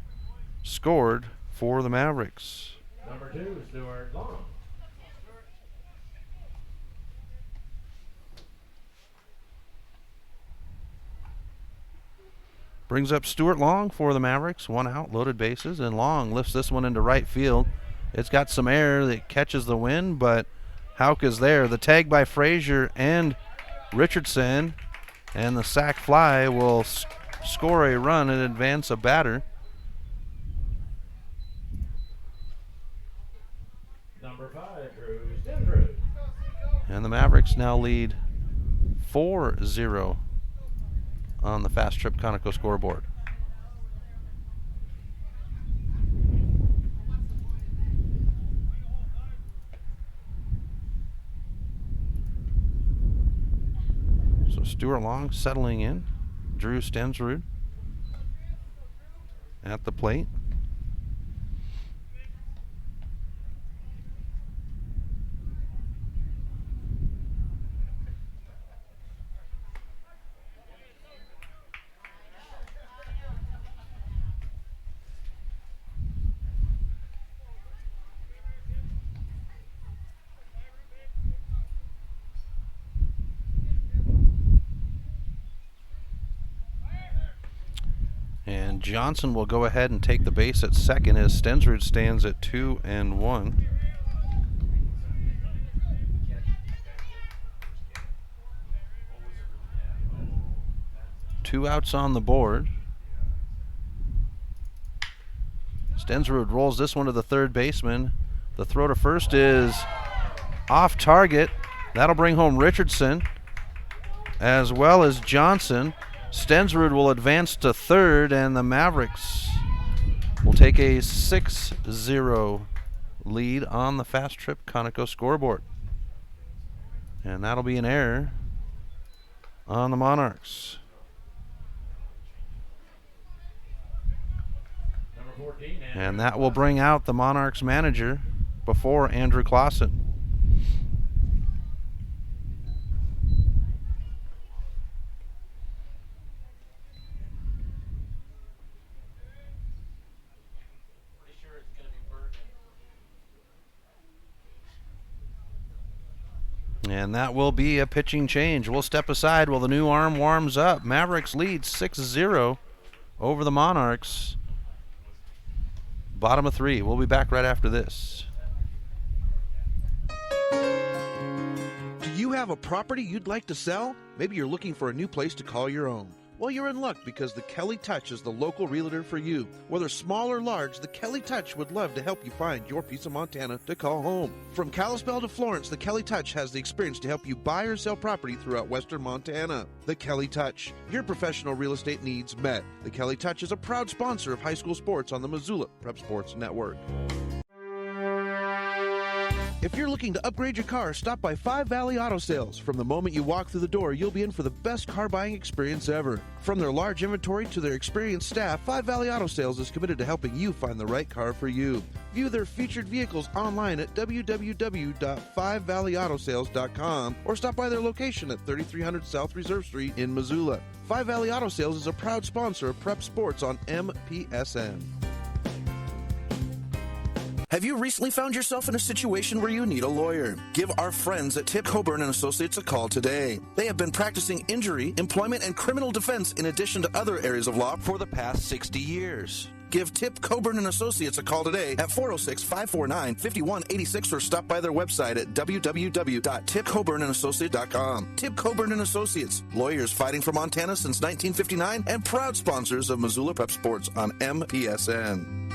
scored for the Mavericks. Number 2 is Stuart Long. Brings up Stuart Long for the Mavericks. 1 out, loaded bases, and Long lifts this one into right field. It's got some air that catches the wind, but Houck is there. The tag by Frazier and Richardson, and the sac fly will score a run and advance a batter. Number 5, Drew Stenrud. And the Mavericks now lead 4-0 on the Fast Trip Conoco scoreboard. So Stuart Long settling in. Drew Stensrud at the plate. And Johnson will go ahead and take the base at second as Stensrud stands at 2-1. Two outs on the board. Stensrud rolls this one to the third baseman. The throw to first is off target. That'll bring home Richardson as well as Johnson. Stensrud will advance to third, and the Mavericks will take a 6-0 lead on the Fast Trip Conoco scoreboard. And that'll be an error on the Monarchs. Number 14, And that will bring out the Monarchs manager before Andrew Clausen. And that will be a pitching change. We'll step aside while the new arm warms up. Mavericks lead 6-0 over the Monarchs. Bottom of 3. We'll be back right after this. Do you have a property you'd like to sell? Maybe you're looking for a new place to call your own. Well, you're in luck because the Kelly Touch is the local realtor for you. Whether small or large, the Kelly Touch would love to help you find your piece of Montana to call home. From Kalispell to Florence, the Kelly Touch has the experience to help you buy or sell property throughout western Montana. The Kelly Touch, your professional real estate needs met. The Kelly Touch is a proud sponsor of high school sports on the Missoula Prep Sports Network. If you're looking to upgrade your car, stop by Five Valley Auto Sales. From the moment you walk through the door, you'll be in for the best car buying experience ever. From their large inventory to their experienced staff, Five Valley Auto Sales is committed to helping you find the right car for you. View their featured vehicles online at www.5valleyautosales.com or stop by their location at 3300 South Reserve Street in Missoula. Five Valley Auto Sales is a proud sponsor of Prep Sports on MPSN. Have you recently found yourself in a situation where you need a lawyer? Give our friends at Tip Coburn & Associates a call today. They have been practicing injury, employment, and criminal defense in addition to other areas of law for the past 60 years. Give Tip Coburn and Associates a call today at 406-549-5186 or stop by their website at www.tipcoburnandassociates.com. Tip Coburn and Associates, lawyers fighting for Montana since 1959 and proud sponsors of Missoula Prep Sports on MPSN.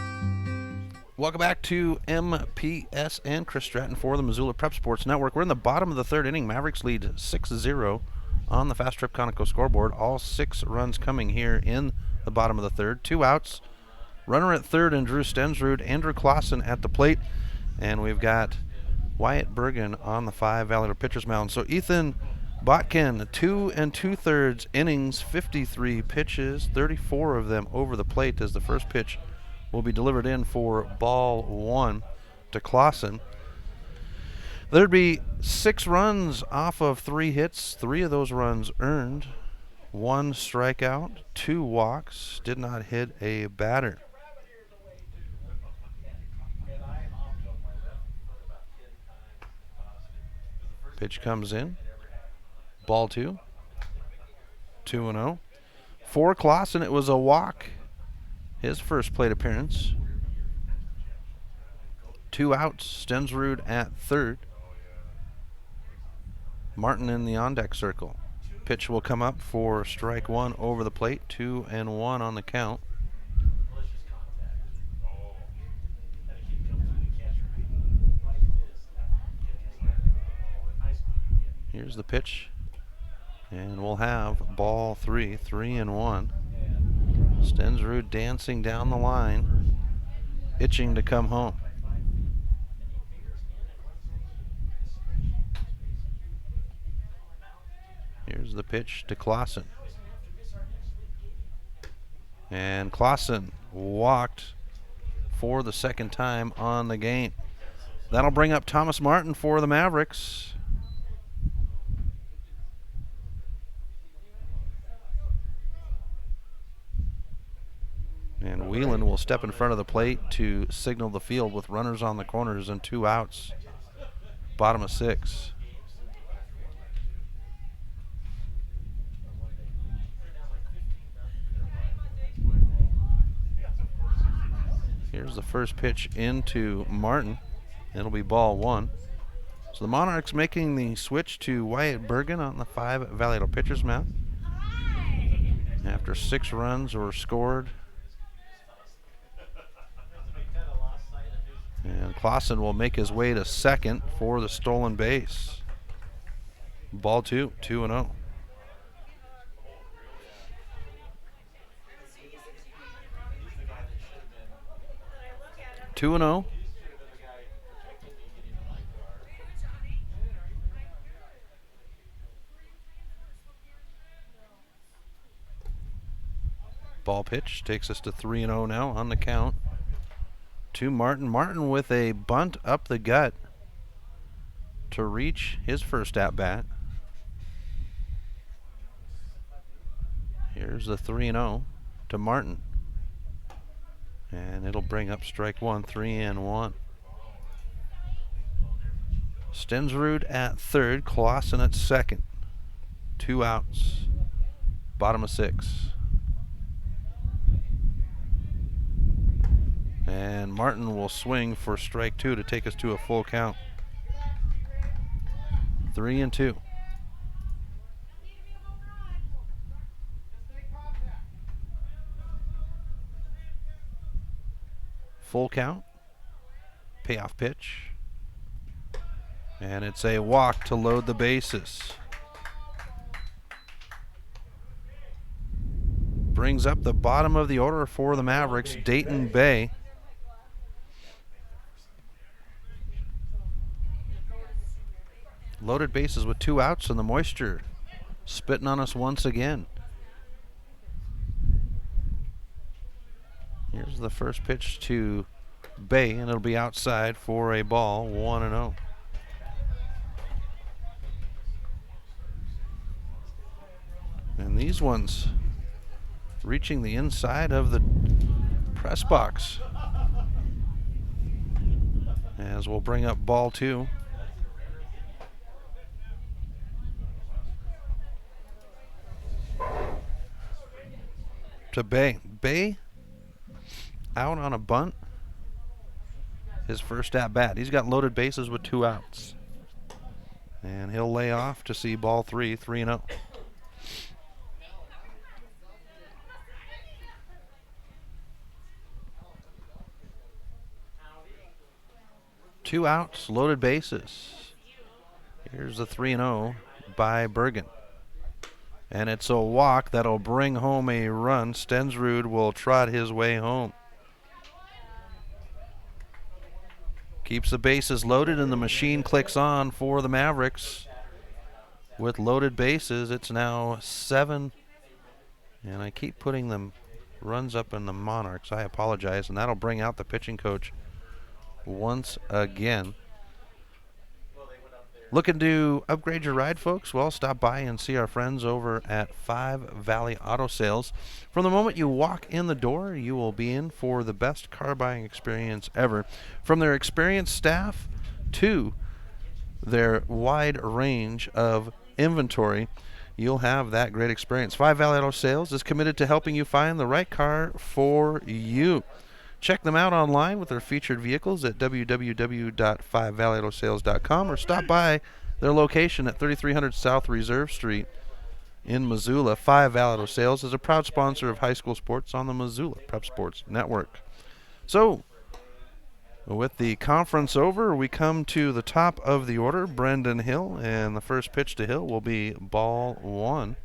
Welcome back to MPSN. Chris Stratton for the Missoula Prep Sports Network. We're in the bottom of the third inning. Mavericks lead 6-0 on the Fast Trip Conoco scoreboard. All 6 runs coming here in the bottom of the third. 2 outs. Runner at third and Drew Stensrud. Andrew Clausen at the plate. And we've got Wyatt Bergen on the 5 Valor pitcher's mound. So Ethan Botkin, 2 2/3 innings, 53 pitches, 34 of them over the plate as the first pitch will be delivered in for ball 1 to Clausen. There'd be 6 runs off of 3 hits, 3 of those runs earned, 1 strikeout, 2 walks, did not hit a batter. Pitch comes in. Ball 2. 2-0. For Clausen, it was a walk. His first plate appearance. 2 outs. Stensrud at third. Martin in the on-deck circle. Pitch will come up for strike 1 over the plate. 2-1 on the count. Here's the pitch, and we'll have ball 3, 3-1. Stensrud dancing down the line, itching to come home. Here's the pitch to Clausen. And Clausen walked for the second time on the game. That'll bring up Thomas Martin for the Mavericks. And Whelan will step in front of the plate to signal the field with runners on the corners and 2 outs. Bottom of 6. Here's the first pitch into Martin. It'll be ball 1. So the Monarchs making the switch to Wyatt Bergen on the 5 Vallejo pitcher's mound. After 6 runs were scored. And Clausen will make his way to second for the stolen base. Ball 2, 2-0. Ball pitch takes us to 3-0 now on the count. To Martin. Martin with a bunt up the gut to reach his first at-bat. Here's the 3-0 to Martin. And it'll bring up strike 1, 3-1. Stensrud at third, Clausen at second. 2 outs. Bottom of 6. And Martin will swing for strike 2 to take us to a full count. 3-2. Full count. Payoff pitch. And it's a walk to load the bases. Brings up the bottom of the order for the Mavericks, Dayton Bay. Loaded bases with 2 outs and the moisture spitting on us once again. Here's the first pitch to Bay, and it'll be outside for a ball, 1-0. And these ones reaching the inside of the press box. As we'll bring up ball 2. To Bay. Bay out on a bunt. His first at bat. He's got loaded bases with 2 outs. And he'll lay off to see ball 3, 3-0. Two outs, loaded bases. Here's the 3-0 by Bergen. And it's a walk that'll bring home a run. Stensrud will trot his way home. Keeps the bases loaded, and the machine clicks on for the Mavericks. With loaded bases, it's now 7. And I keep putting them runs up in the Monarchs. I apologize. And that'll bring out the pitching coach once again. Looking to upgrade your ride, folks? Well, stop by and see our friends over at 5 Valley Auto Sales. From the moment you walk in the door, you will be in for the best car buying experience ever. From their experienced staff to their wide range of inventory, you'll have that great experience. 5 Valley Auto Sales is committed to helping you find the right car for you. Check them out online with their featured vehicles at www.5valleyautosales.com or stop by their location at 3300 South Reserve Street in Missoula. 5 Valley Auto Sales is a proud sponsor of high school sports on the Missoula Prep Sports Network. So, with the conference over, we come to the top of the order, Brendan Hill, and the first pitch to Hill will be ball 1.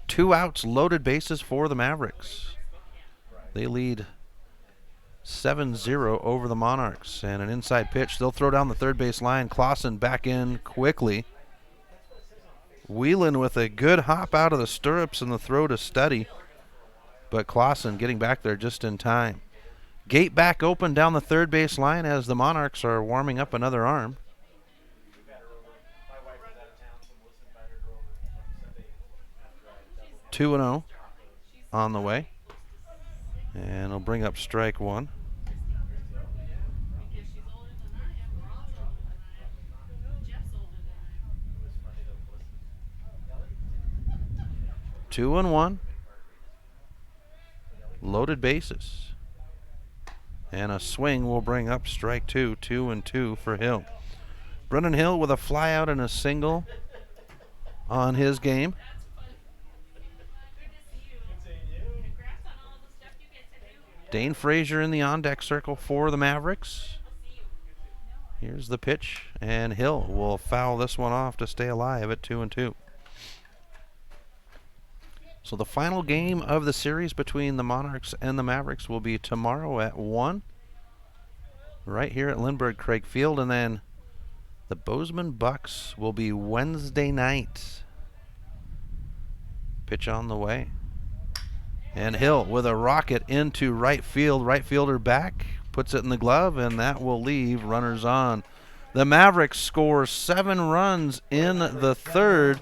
2 outs, loaded bases for the Mavericks. They lead 7-0 over the Monarchs. And an inside pitch. They'll throw down the third base line. Clausen back in quickly. Whelan with a good hop out of the stirrups and the throw to Study. But Clausen getting back there just in time. Gate back open down the third base line as the Monarchs are warming up another arm. 2-0 on the way. And he'll bring up strike 1. Two and 1. Loaded bases. And a swing will bring up strike 2. 2-2 for Hill. Brendan Hill with a fly out and a single on his game. Dane Frazier in the on-deck circle for the Mavericks. Here's the pitch, and Hill will foul this one off to stay alive at 2-2. So the final game of the series between the Monarchs and the Mavericks will be tomorrow at 1, right here at Lindbergh Craig Field, and then the Bozeman Bucks will be Wednesday night. Pitch on the way. And Hill with a rocket into right field. Right fielder back, puts it in the glove, and that will leave runners on. The Mavericks score 7 runs in the third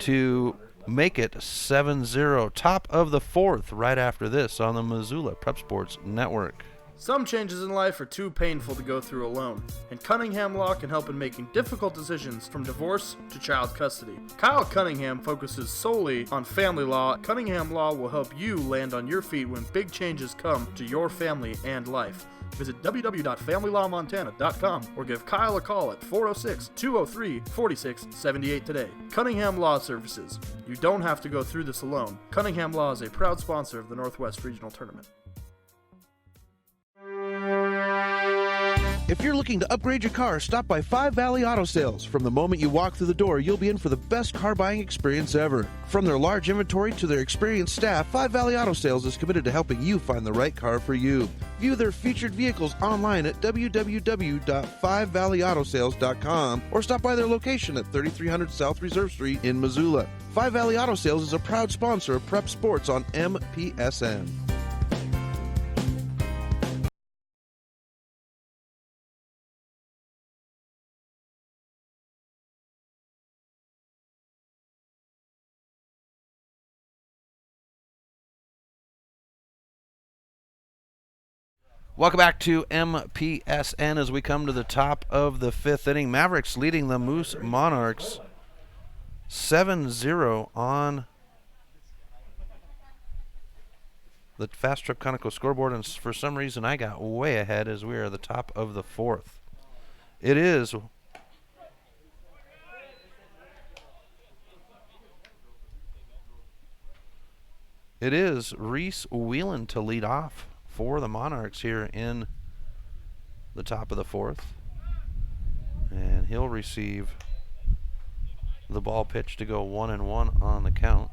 to make it 7-0. Top of the 4th right after this on the Missoula Prep Sports Network. Some changes in life are too painful to go through alone, and Cunningham Law can help in making difficult decisions from divorce to child custody. Kyle Cunningham focuses solely on family law. Cunningham Law will help you land on your feet when big changes come to your family and life. Visit www.familylawmontana.com or give Kyle a call at 406-203-4678 today. Cunningham Law Services. You don't have to go through this alone. Cunningham Law is a proud sponsor of the Northwest Regional Tournament. If you're looking to upgrade your car, stop by 5 Valley Auto Sales. From the moment you walk through the door, you'll be in for the best car buying experience ever. From their large inventory to their experienced staff, 5 Valley Auto Sales is committed to helping you find the right car for you. View their featured vehicles online at www.5valleyautosales.com or stop by their location at 3300 South Reserve Street in Missoula. 5 Valley Auto Sales is a proud sponsor of Prep Sports on MPSN. Welcome back to MPSN as we come to the top of the 5th inning. Mavericks leading the Moose Monarchs 7-0 on the Fast Trip Conoco scoreboard, and for some reason I got way ahead as we are at the top of the 4th. It is Reese Whelan to lead off for the Monarchs here in the top of the 4th. And he'll receive the ball pitch to go 1-1 on the count.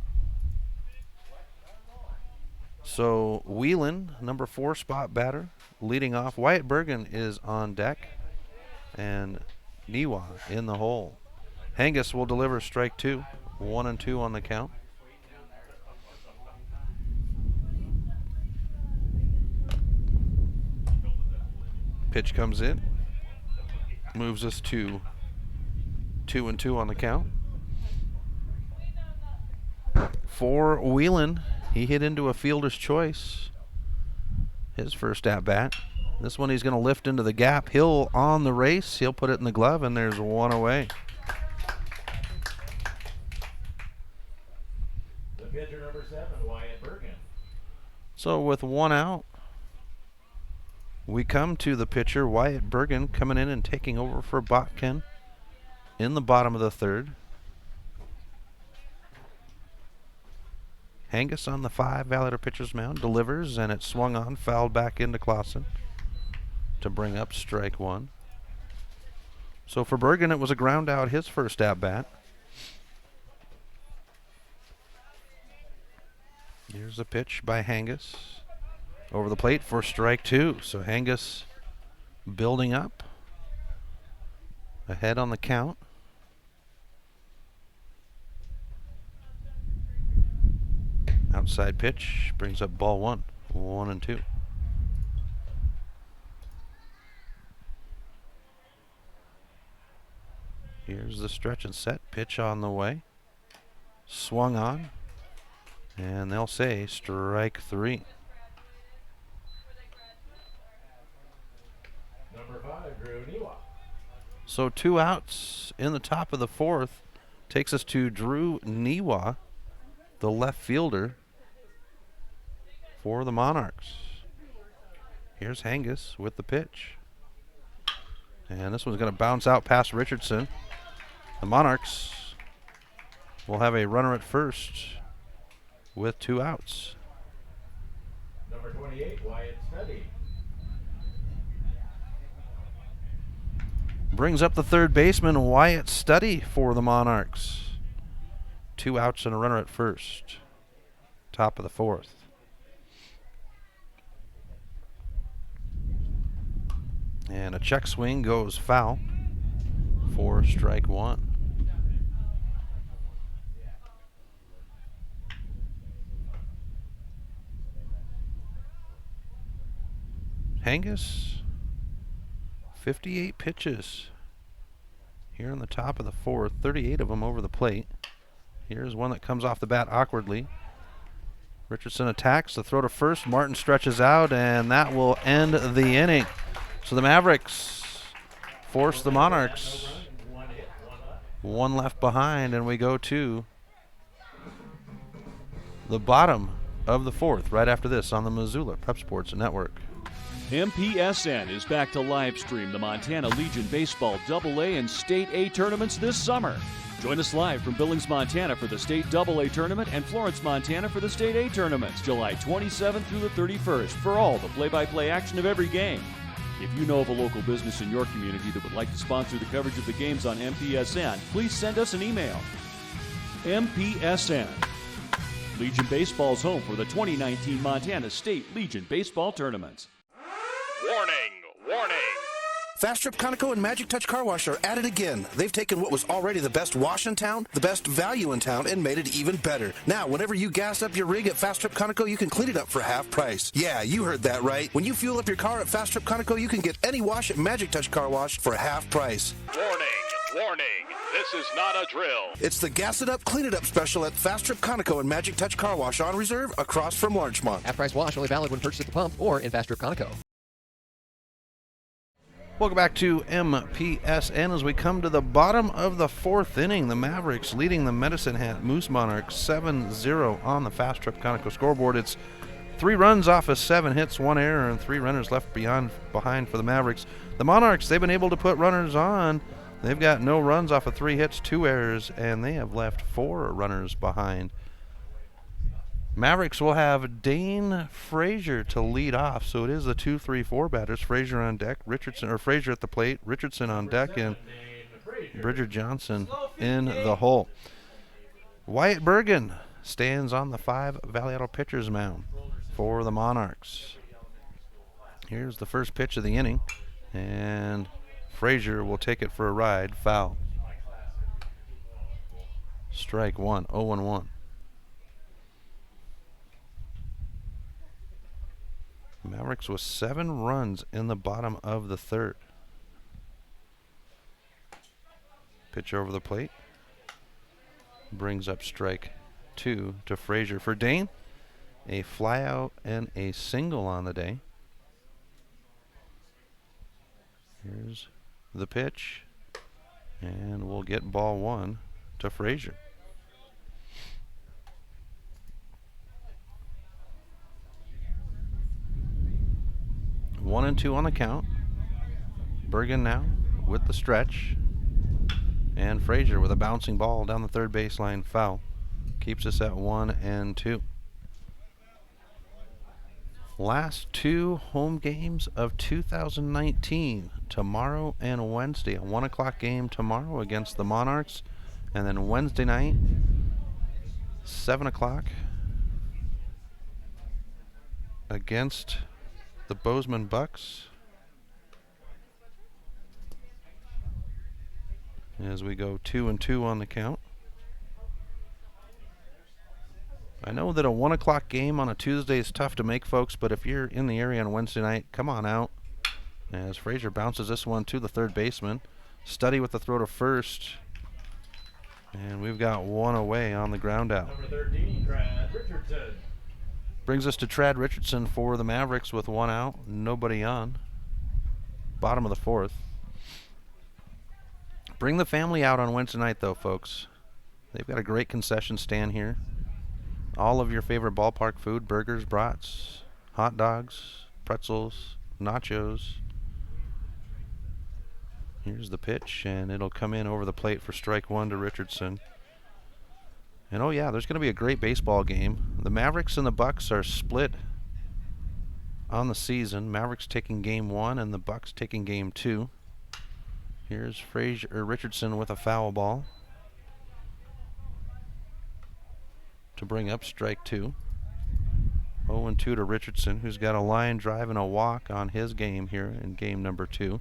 So Whelan, number 4 spot batter, leading off. Wyatt Bergen is on deck, and Niwa in the hole. Hangus will deliver strike 2, 1-2 on the count. Pitch comes in, moves us to 2-2 on the count. For Whelan, he hit into a fielder's choice. His first at bat. This one he's going to lift into the gap. Hill on the race. He'll put it in the glove, and there's one away. The pitcher number 7, Wyatt Bergen. So with one out, we come to the pitcher, Wyatt Bergen, coming in and taking over for Botkin in the bottom of the 3rd. Hangus on the 5, Valor pitcher's mound, delivers, and it's swung on, fouled back into Clausen to bring up strike 1. So for Bergen, it was a ground out his first at bat. Here's a pitch by Hangus over the plate for strike 2. So Hangus building up, ahead on the count. Outside pitch brings up ball 1, 1-2. Here's the stretch and set pitch on the way. Swung on, and they'll say strike 3. Number 5, Drew Niwa. So 2 outs in the top of the 4th takes us to Drew Niwa, the left fielder for the Monarchs. Here's Hangus with the pitch. And this one's going to bounce out past Richardson. The Monarchs will have a runner at first with 2 outs. Number 28, Wyatt Study. Brings up the 3rd baseman, Wyatt Study, for the Monarchs. 2 outs and a runner at first. Top of the 4th. And a check swing goes foul for strike 1. Hangus, 58 pitches here on the top of the 4th, 38 of them over the plate. Here's one that comes off the bat awkwardly. Richardson attacks, the throw to first. Martin stretches out, and that will end the inning. So the Mavericks force the Monarchs. 1 left behind, and we go to the bottom of the 4th right after this on the Missoula Prep Sports Network. MPSN is back to live stream the Montana Legion Baseball AA and State A tournaments this summer. Join us live from Billings, Montana for the State AA tournament and Florence, Montana for the State A tournaments, July 27th through the 31st for all the play-by-play action of every game. If you know of a local business in your community that would like to sponsor the coverage of the games on MPSN, please send us an email. MPSN. Legion Baseball's home for the 2019 Montana State Legion Baseball tournaments. Warning! Warning! Fast Trip Conoco and Magic Touch Car Wash are at it again. They've taken what was already the best wash in town, the best value in town, and made it even better. Now, whenever you gas up your rig at Fast Trip Conoco, you can clean it up for half price. Yeah, you heard that right. When you fuel up your car at Fast Trip Conoco, you can get any wash at Magic Touch Car Wash for half price. Warning! Warning! This is not a drill. It's the Gas It Up, Clean It Up special at Fast Trip Conoco and Magic Touch Car Wash on reserve across from Larchmont. Half-price wash only valid when purchased at the pump or in Fast Trip Conoco. Welcome back to MPSN as we come to the bottom of the 4th inning. The Mavericks leading the Medicine Hat Moose Monarchs 7-0 on the Fast Trip Conoco scoreboard. It's 3 runs off of 7 hits, 1 error, and 3 runners left behind for the Mavericks. The Monarchs, they've been able to put runners on. They've got no runs off of 3 hits, 2 errors, and they have left 4 runners behind. Mavericks will have Dane Frazier to lead off, so it is the 2-3-4 batters. Frazier on deck, Frazier at the plate, Richardson on deck, and Bridger Johnson in the hole. Wyatt Bergen stands on the 5 Valley Auto pitcher's mound for the Monarchs. Here's the first pitch of the inning, and Frazier will take it for a ride, foul. Strike 1, 0-1. Mavericks with 7 runs in the bottom of the 3rd. Pitch over the plate. Brings up strike 2 to Frazier. For Dane, a flyout and a single on the day. Here's the pitch, and we'll get ball 1 to Frazier. 1-2 on the count. Bergen now with the stretch. And Frazier with a bouncing ball down the 3rd baseline, foul. Keeps us at 1-2. Last 2 home games of 2019. Tomorrow and Wednesday. A 1 o'clock game tomorrow against the Monarchs. And then Wednesday night, 7 o'clock against the Bozeman Bucks. As we go 2-2 on the count. I know that a 1 o'clock game on a Tuesday is tough to make, folks, but if you're in the area on Wednesday night, come on out. As Frazier bounces this one to the 3rd baseman. Study with the throw to first. And we've got 1 away on the ground out. Number 13, Trad Richardson. Brings us to Trad Richardson for the Mavericks with 1 out, nobody on. Bottom of the 4th. Bring the family out on Wednesday night, though, folks. They've got a great concession stand here. All of your favorite ballpark food, burgers, brats, hot dogs, pretzels, nachos. Here's the pitch, and it'll come in over the plate for strike 1 to Richardson. And oh yeah, there's going to be a great baseball game. The Mavericks and the Bucks are split on the season. Mavericks taking game 1 and the Bucks taking game 2. Here's Richardson with a foul ball to bring up strike 2. 0-2 to Richardson, who's got a line drive and a walk on his game here in game number 2.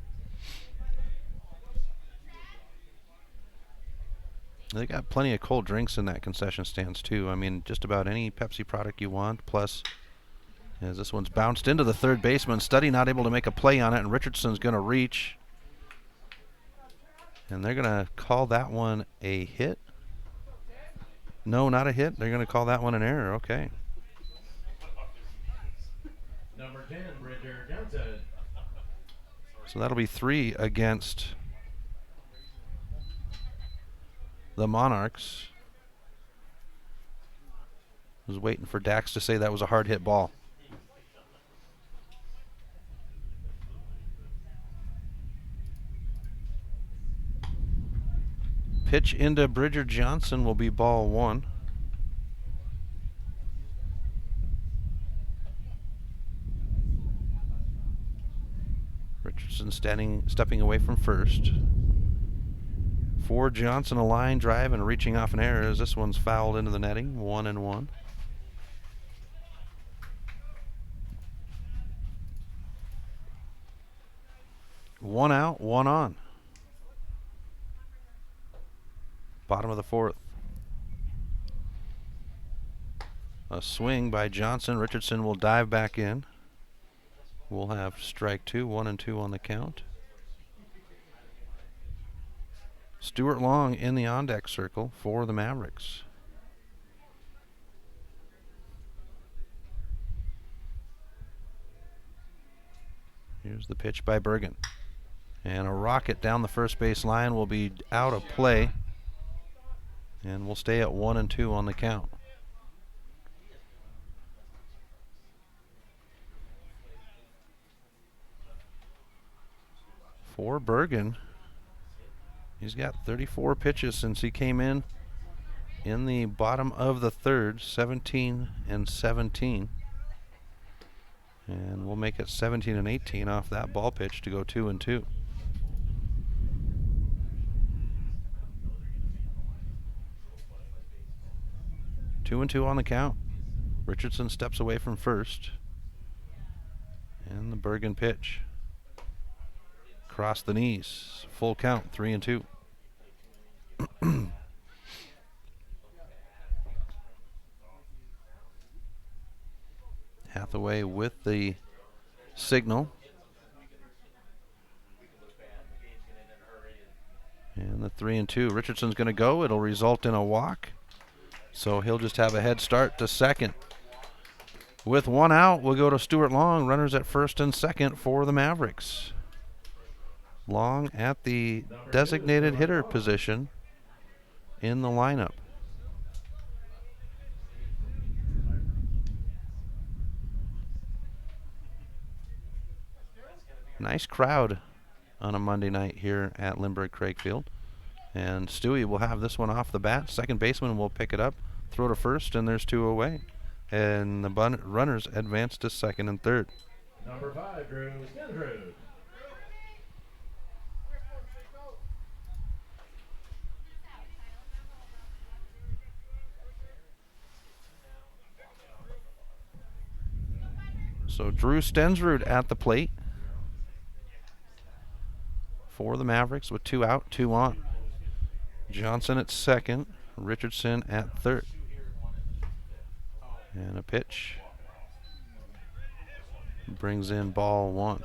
They got plenty of cold drinks in that concession stands too. I mean, just about any Pepsi product you want. Plus, as this one's bounced into the 3rd baseman, Study not able to make a play on it, and Richardson's going to reach. And they're going to call that one a hit. No, not a hit. They're going to call that one an error. Okay. Number 10, Bridger Johnson. So that'll be 3 against the Monarchs. I was waiting for Dax to say that was a hard hit ball. Pitch into Bridger Johnson will be ball 1. Richardson stepping away from first. For Johnson, a line drive and reaching off an error as this one's fouled into the netting. 1-1. One out, 1 on. Bottom of the 4th. A swing by Johnson. Richardson will dive back in. We'll have strike 2, 1-2 on the count. Stuart Long in the on-deck circle for the Mavericks. Here's the pitch by Bergen. And a rocket down the first base line will be out of play. And we'll stay at 1-2 on the count. For Bergen, he's got 34 pitches since he came in the bottom of the third, 17 and 17. And we'll make it 17 and 18 off that ball pitch to go 2 and 2. Two and two on the count. Richardson steps away from first. And the Bergen pitch. Cross the knees. Full count, 3 and 2. Hathaway with the signal. And the 3 and 2. Richardson's going to go. It'll result in a walk. So he'll just have a head start to second. With one out, we'll go to Stuart Long. Runners at first and second for the Mavericks. Long at the designated hitter position in the lineup. Nice crowd on a Monday night here at Lindbergh Craig Field. And Stewie will have this one off the bat. Second baseman will pick it up, throw to first, and there's 2 away. And the runners advance to second and third. Number 5, Drew Stensrud. So Drew Stensrud at the plate for the Mavericks with 2 out, 2 on. Johnson at second, Richardson at third. And a pitch. Brings in ball 1.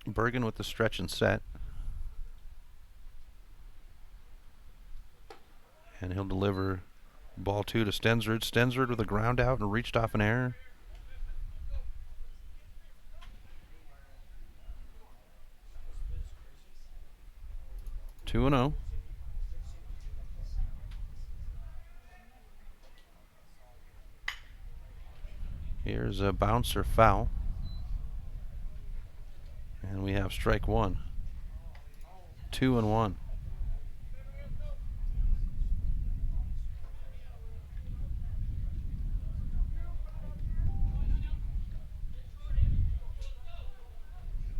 Bergen with the stretch and set. And he'll deliver ball 2 to Stensrud. Stensrud with a ground out and reached off an error. Two and 0. Here's a bouncer foul. And we have strike 1. 2 and 1.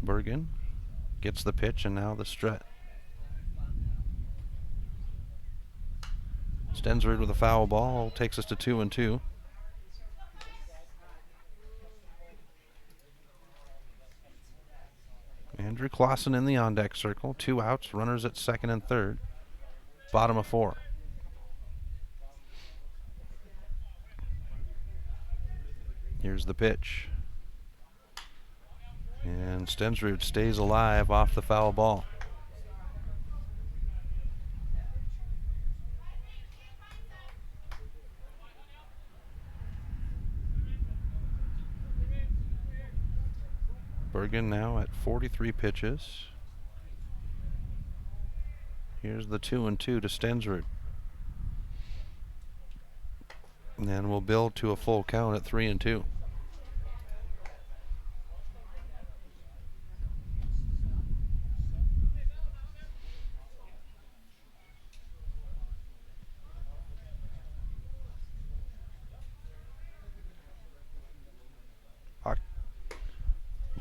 Bergen gets the pitch and now the strut. Stensrud with a foul ball takes us to 2 and 2. Andrew Clausen in the on-deck circle. 2 outs, runners at second and third. Bottom of 4. Here's the pitch. And Stensrud stays alive off the foul ball. Bergen now at 43 pitches. Here's the 2 and 2 to Stensrud. And then we'll build to a full count at 3 and 2.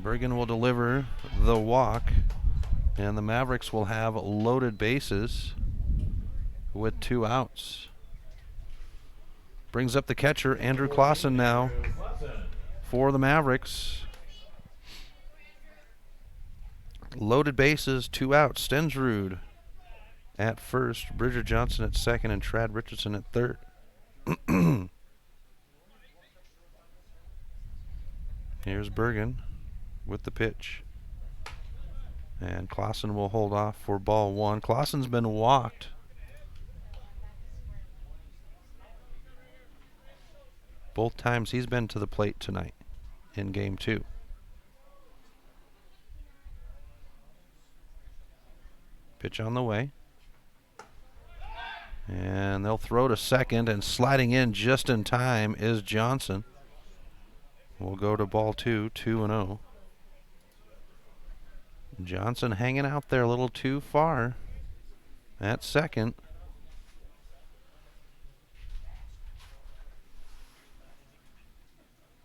Bergen will deliver the walk, and the Mavericks will have loaded bases with 2 outs. Brings up the catcher, Andrew Clausen now for the Mavericks. Loaded bases, 2 outs. Stensrud at first, Bridger Johnson at second, and Trad Richardson at third. Here's Bergen with the pitch. And Clausen will hold off for ball 1. Clausen's been walked. Both times he's been to the plate tonight in game 2. Pitch on the way. And they'll throw to second, and sliding in just in time is Johnson. We'll go to ball 2, 2-0. Johnson hanging out there a little too far at second.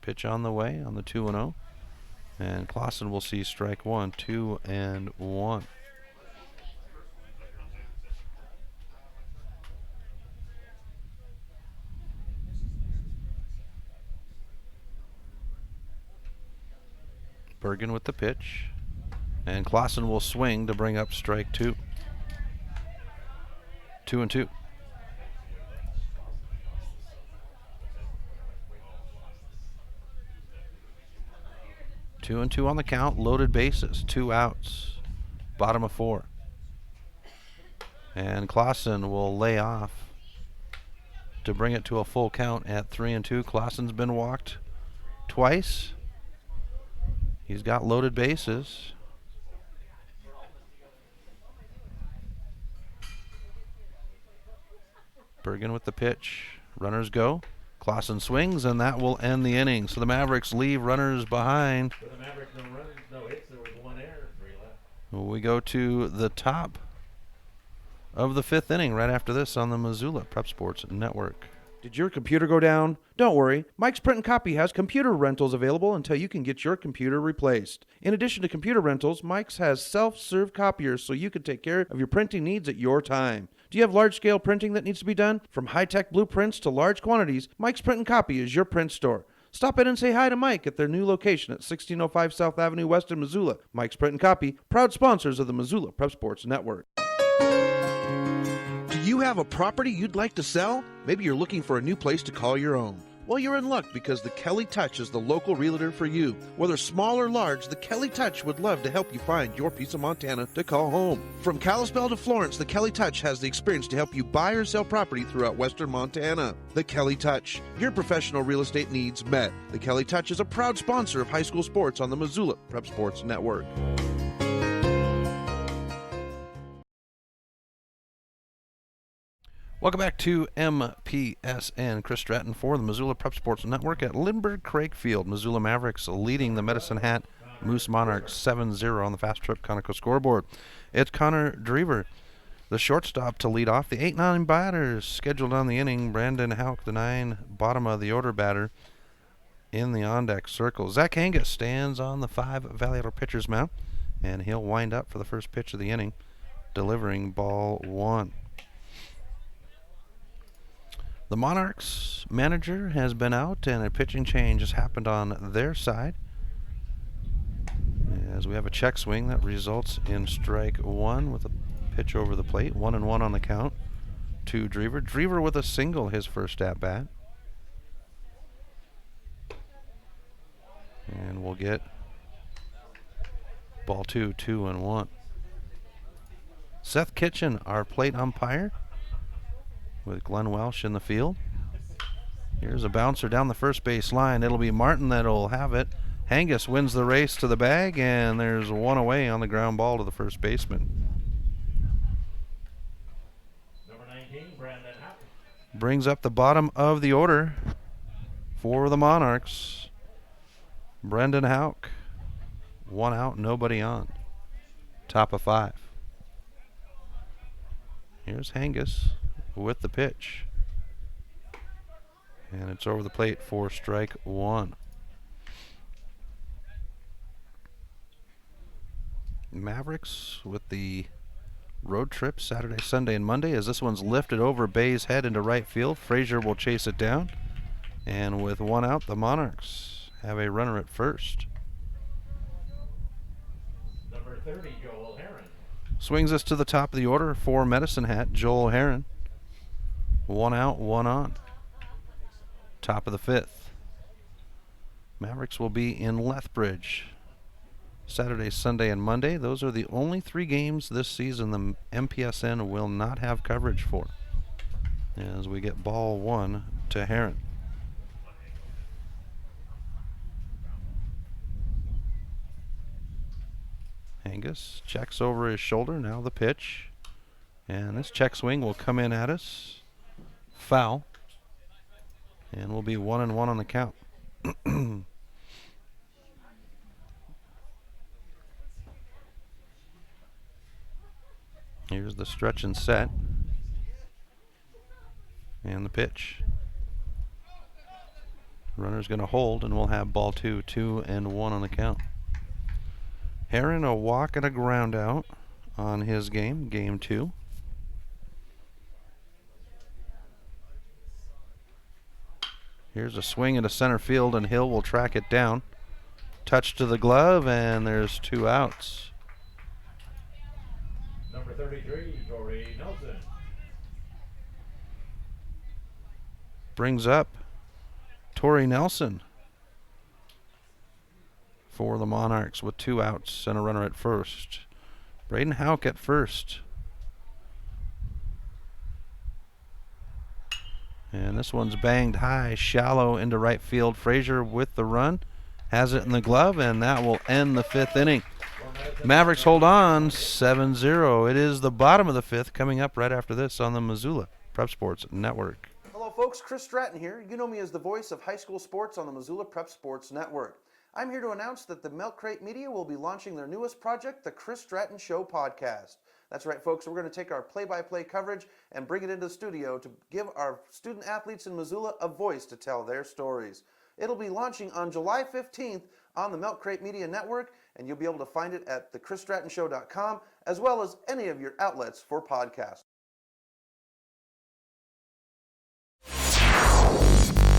Pitch on the way on the 2-0. And Clausen will see strike one, 2-1. Bergen with the pitch. And Clausen will swing to bring up strike two. 2-2. Two and two on the count, loaded bases, 2 outs, bottom of 4. And Clausen will lay off to bring it to a full count at 3-2. Clausen's been walked twice. He's got loaded bases. Bergen with the pitch. Runners go. Clausen swings, and that will end the inning. So the Mavericks leave runners behind. For the Mavericks, no runs, no hits. There was 1 error, 3 left. We go to the top of the 5th inning right after this on the Missoula Prep Sports Network. Did your computer go down? Don't worry. Mike's Print and Copy has computer rentals available until you can get your computer replaced. In addition to computer rentals, Mike's has self-serve copiers so you can take care of your printing needs at your time. Do you have large-scale printing that needs to be done? From high-tech blueprints to large quantities, Mike's Print and Copy is your print store. Stop in and say hi to Mike at their new location at 1605 South Avenue West in Missoula. Mike's Print and Copy, proud sponsors of the Missoula Prep Sports Network. Do you have a property you'd like to sell? Maybe you're looking for a new place to call your own. Well, you're in luck because the Kelly Touch is the local realtor for you. Whether small or large, the Kelly Touch would love to help you find your piece of Montana to call home. From Kalispell to Florence, the Kelly Touch has the experience to help you buy or sell property throughout western Montana. The Kelly Touch, your professional real estate needs met. The Kelly Touch is a proud sponsor of high school sports on the Missoula Prep Sports Network. Welcome back to MPSN. Chris Stratton for the Missoula Prep Sports Network at Lindbergh Craig Field. Missoula Mavericks leading the Medicine Hat Moose Monarchs 7-0 on the Fast Trip Conoco scoreboard. It's Connor Drever, the shortstop, to lead off. The 8-9 batters scheduled on the inning. Brandon Hauk, the 9 bottom of the order batter in the on-deck circle. Zach Angus stands on the 5 Valley pitcher's mound, and he'll wind up for the first pitch of the inning, delivering ball 1. The Monarchs manager has been out, and a pitching change has happened on their side, as we have a check swing that results in strike 1 with a pitch over the plate. 1-1 on the count to Drever. Drever with a single his first at bat. And we'll get ball 2, 2-1. Seth Kitchen, our plate umpire, with Glenn Welsh in the field. Here's a bouncer down the first base line. It'll be Martin that'll have it. Hangus wins the race to the bag, and there's 1 away on the ground ball to the first baseman. Number 19, Brandon Hauk. Brings up the bottom of the order for the Monarchs. Brendan Hauk. 1 out, nobody on. Top of 5. Here's Hangus with the pitch, and it's over the plate for strike 1. Mavericks with the road trip Saturday, Sunday, and Monday, as this one's lifted over Bay's head into right field. Frazier will chase it down, and with 1 out, the Monarchs have a runner at first. Number 30, Joel Heron. Swings us to the top of the order for Medicine Hat, Joel Heron. 1 out, 1 on. Top of the 5th. Mavericks will be in Lethbridge Saturday, Sunday, and Monday. Those are the only 3 games this season the MPSN will not have coverage for, as we get ball 1 to Heron. Angus checks over his shoulder. Now the pitch. And this check swing will come in at us. Foul. And we'll be 1-1 on the count. Here's the stretch and set. And the pitch. Runner's going to hold, and we'll have ball 2, 2-1 on the count. Heron a walk and a ground out on his game, game 2. Here's a swing into center field, and Hill will track it down. Touch to the glove, and there's 2 outs. Number 33, Torrey Nelson. Brings up Torrey Nelson for the Monarchs with 2 outs and a runner at first. Braden Houck at first. And this one's banged high, shallow into right field. Frazier with the run. Has it in the glove, and that will end the 5th inning. Mavericks hold on, 7-0. It is the bottom of the 5th coming up right after this on the Missoula Prep Sports Network. Hello folks, Chris Stratton here. You know me as the voice of high school sports on the Missoula Prep Sports Network. I'm here to announce that the Milk Crate Media will be launching their newest project, the Chris Stratton Show podcast. That's right folks, we're going to take our play-by-play coverage and bring it into the studio to give our student athletes in Missoula a voice to tell their stories. It'll be launching on July 15th on the Milk Crate Media Network, and you'll be able to find it at thechrisstrattonshow.com as well as any of your outlets for podcasts.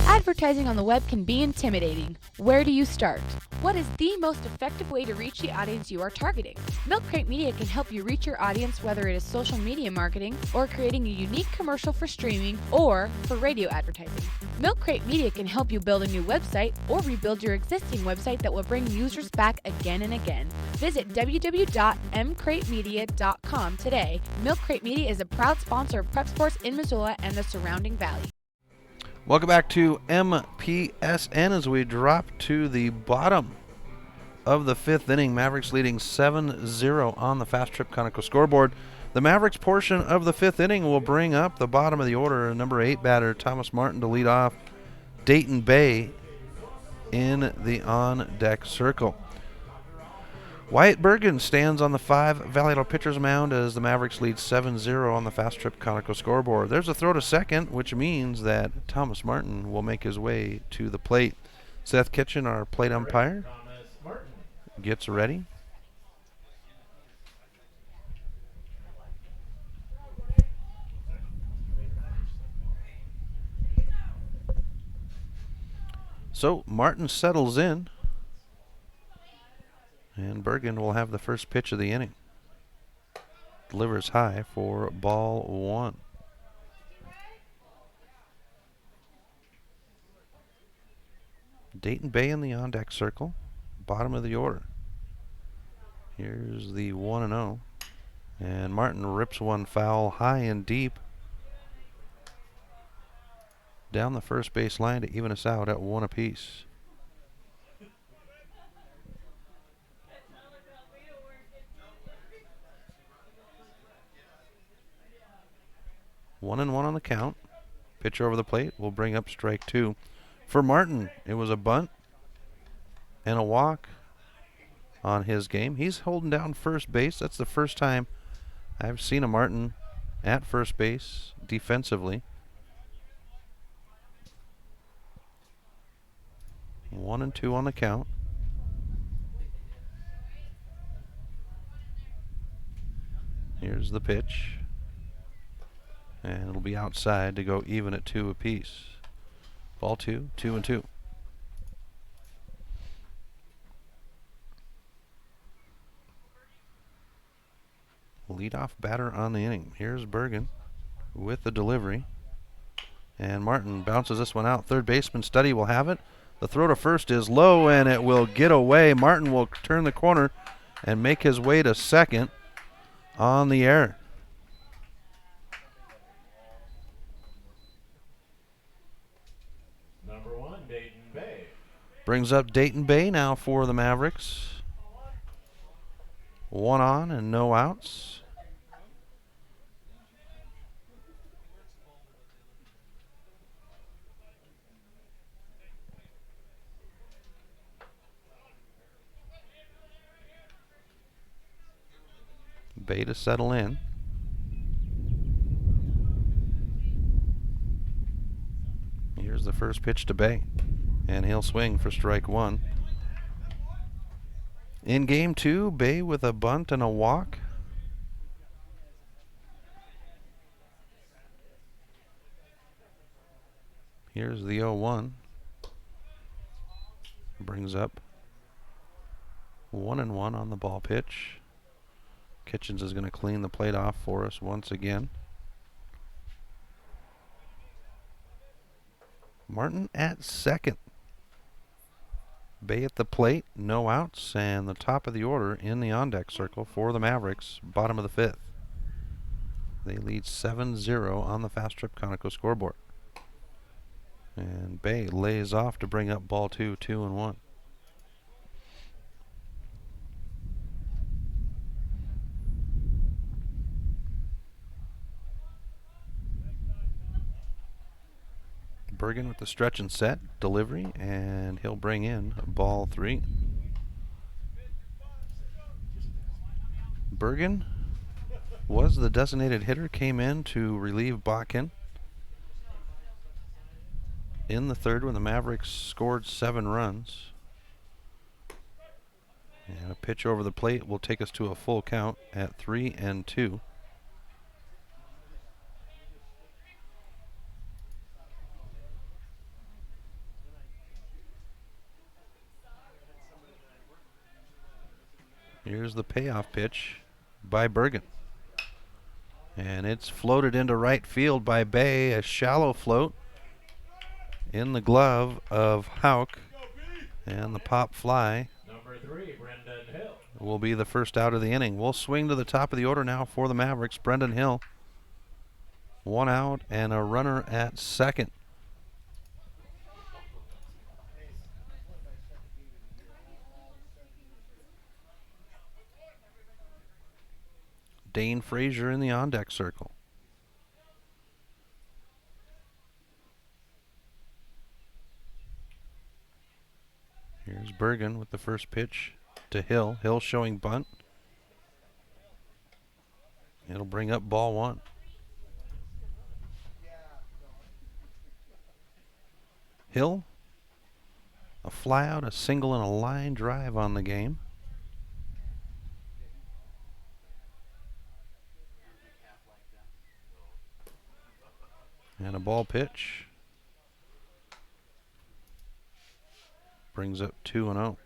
Advertising on the web can be intimidating. Where do you start? What is the most effective way to reach the audience you are targeting? Milk Crate Media can help you reach your audience, whether it is social media marketing or creating a unique commercial for streaming or for radio advertising. Milk Crate Media can help you build a new website or rebuild your existing website that will bring users back again and again. Visit www.mcratemedia.com today. Milk Crate Media is a proud sponsor of Prep Sports in Missoula and the surrounding valley. Welcome back to MPSN as we drop to the bottom of the 5th inning. Mavericks leading 7-0 on the Fast Trip Conoco scoreboard. The Mavericks portion of the 5th inning will bring up the bottom of the order, number 8 batter Thomas Martin to lead off. Dayton Bay in the on-deck circle. Wyatt Bergen stands on the 5 Valley Idol pitcher's mound as the Mavericks lead 7-0 on the Fast Trip Conoco scoreboard. There's a throw to second, which means that Thomas Martin will make his way to the plate. Seth Kitchen, our plate umpire, gets ready. So Martin settles in. And Bergen will have the first pitch of the inning. Delivers high for ball 1. Dayton Bay in the on-deck circle. Bottom of the order. Here's the 1-0. And Martin rips one foul high and deep. Down the first base line to even us out at 1 apiece. One and 1 on the count. Pitch over the plate will bring up strike 2. For Martin, it was a bunt and a walk on his game. He's holding down first base. That's the first time I've seen a Martin at first base defensively. 1 and 2 on the count. Here's the pitch. And it'll be outside to go even at 2 apiece. Ball 2, 2-2. Leadoff batter on the inning. Here's Bergen with the delivery. And Martin bounces this one out. Third baseman Studdy will have it. The throw to first is low, and it will get away. Martin will turn the corner and make his way to second on the error. Brings up Dayton Bay now for the Mavericks. 1 on and no outs. Bay to settle in. Here's the first pitch to Bay, and he'll swing for strike one. In game two, Bay with a bunt and a walk. Here's the 0-1. Brings up 1-1 on the ball pitch. Kitchens is going to clean the plate off for us once again. Martin at second. Bay at the plate, no outs, and the top of the order in the on-deck circle for the Mavericks, bottom of the fifth. They lead 7-0 on the Fast Trip Conoco scoreboard. And Bay lays off to bring up ball 2, 2-1. Bergen with the stretch and set delivery, and he'll bring in ball 3. Bergen was the designated hitter, came in to relieve Bakken in the third when the Mavericks scored 7 runs. And a pitch over the plate will take us to a full count at 3-2. Here's the payoff pitch by Bergen. And it's floated into right field by Bay, a shallow float in the glove of Hauk. And the pop fly Number 3, Brendan Hill. will be the first out of the inning. We'll swing to the top of the order now for the Mavericks. Brendan Hill, 1 out and a runner at second. Dane Frazier in the on-deck circle. Here's Bergen with the first pitch to Hill. Hill showing bunt. It'll bring up ball 1. Hill, a fly out, a single, and a line drive on the game. And a ball pitch. Brings up 2-0.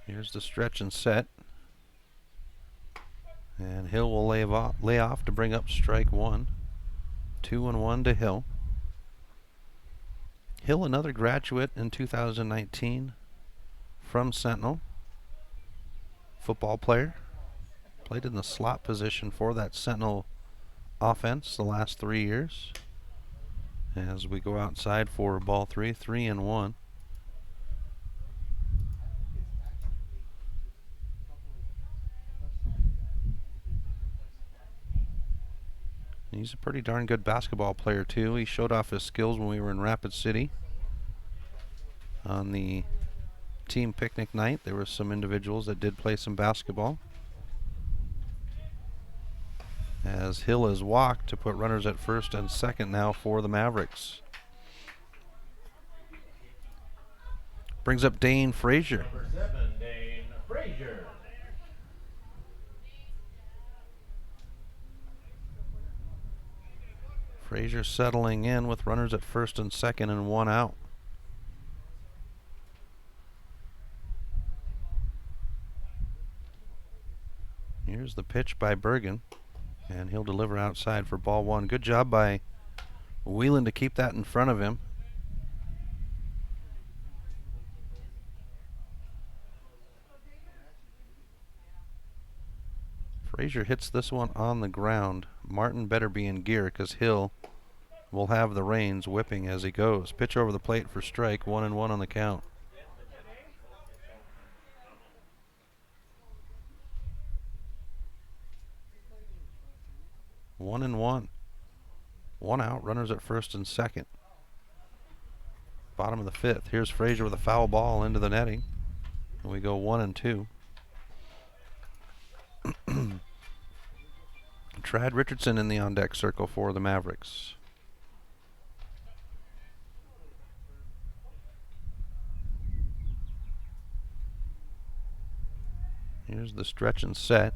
Here's the stretch and set. And Hill will lay off to bring up strike 1. 2-1 to Hill. Hill, another graduate in 2019 from Sentinel. Football player. Played in the slot position for that Sentinel offense the last 3 years. As we go outside for ball 3, 3-1. He's a pretty darn good basketball player too. He showed off his skills when we were in Rapid City on the team picnic night. There were some individuals that did play some basketball. As Hill has walked to put runners at first and second now for the Mavericks. Brings up Dane Frazier. Number 7, Dane Frazier. Frazier settling in with runners at first and second and 1 out. Here's the pitch by Bergen, and he'll deliver outside for ball 1. Good job by Whelan to keep that in front of him. Frazier hits this one on the ground. Martin better be in gear because Hill will have the reins whipping as he goes. Pitch over the plate for strike, 1-1 on the count. One and one. One out, runners at first and second. Bottom of the fifth. Here's Frazier with a foul ball into the netting. And we go 1-2. Trad Richardson in the on-deck circle for the Mavericks. Here's the stretch and set.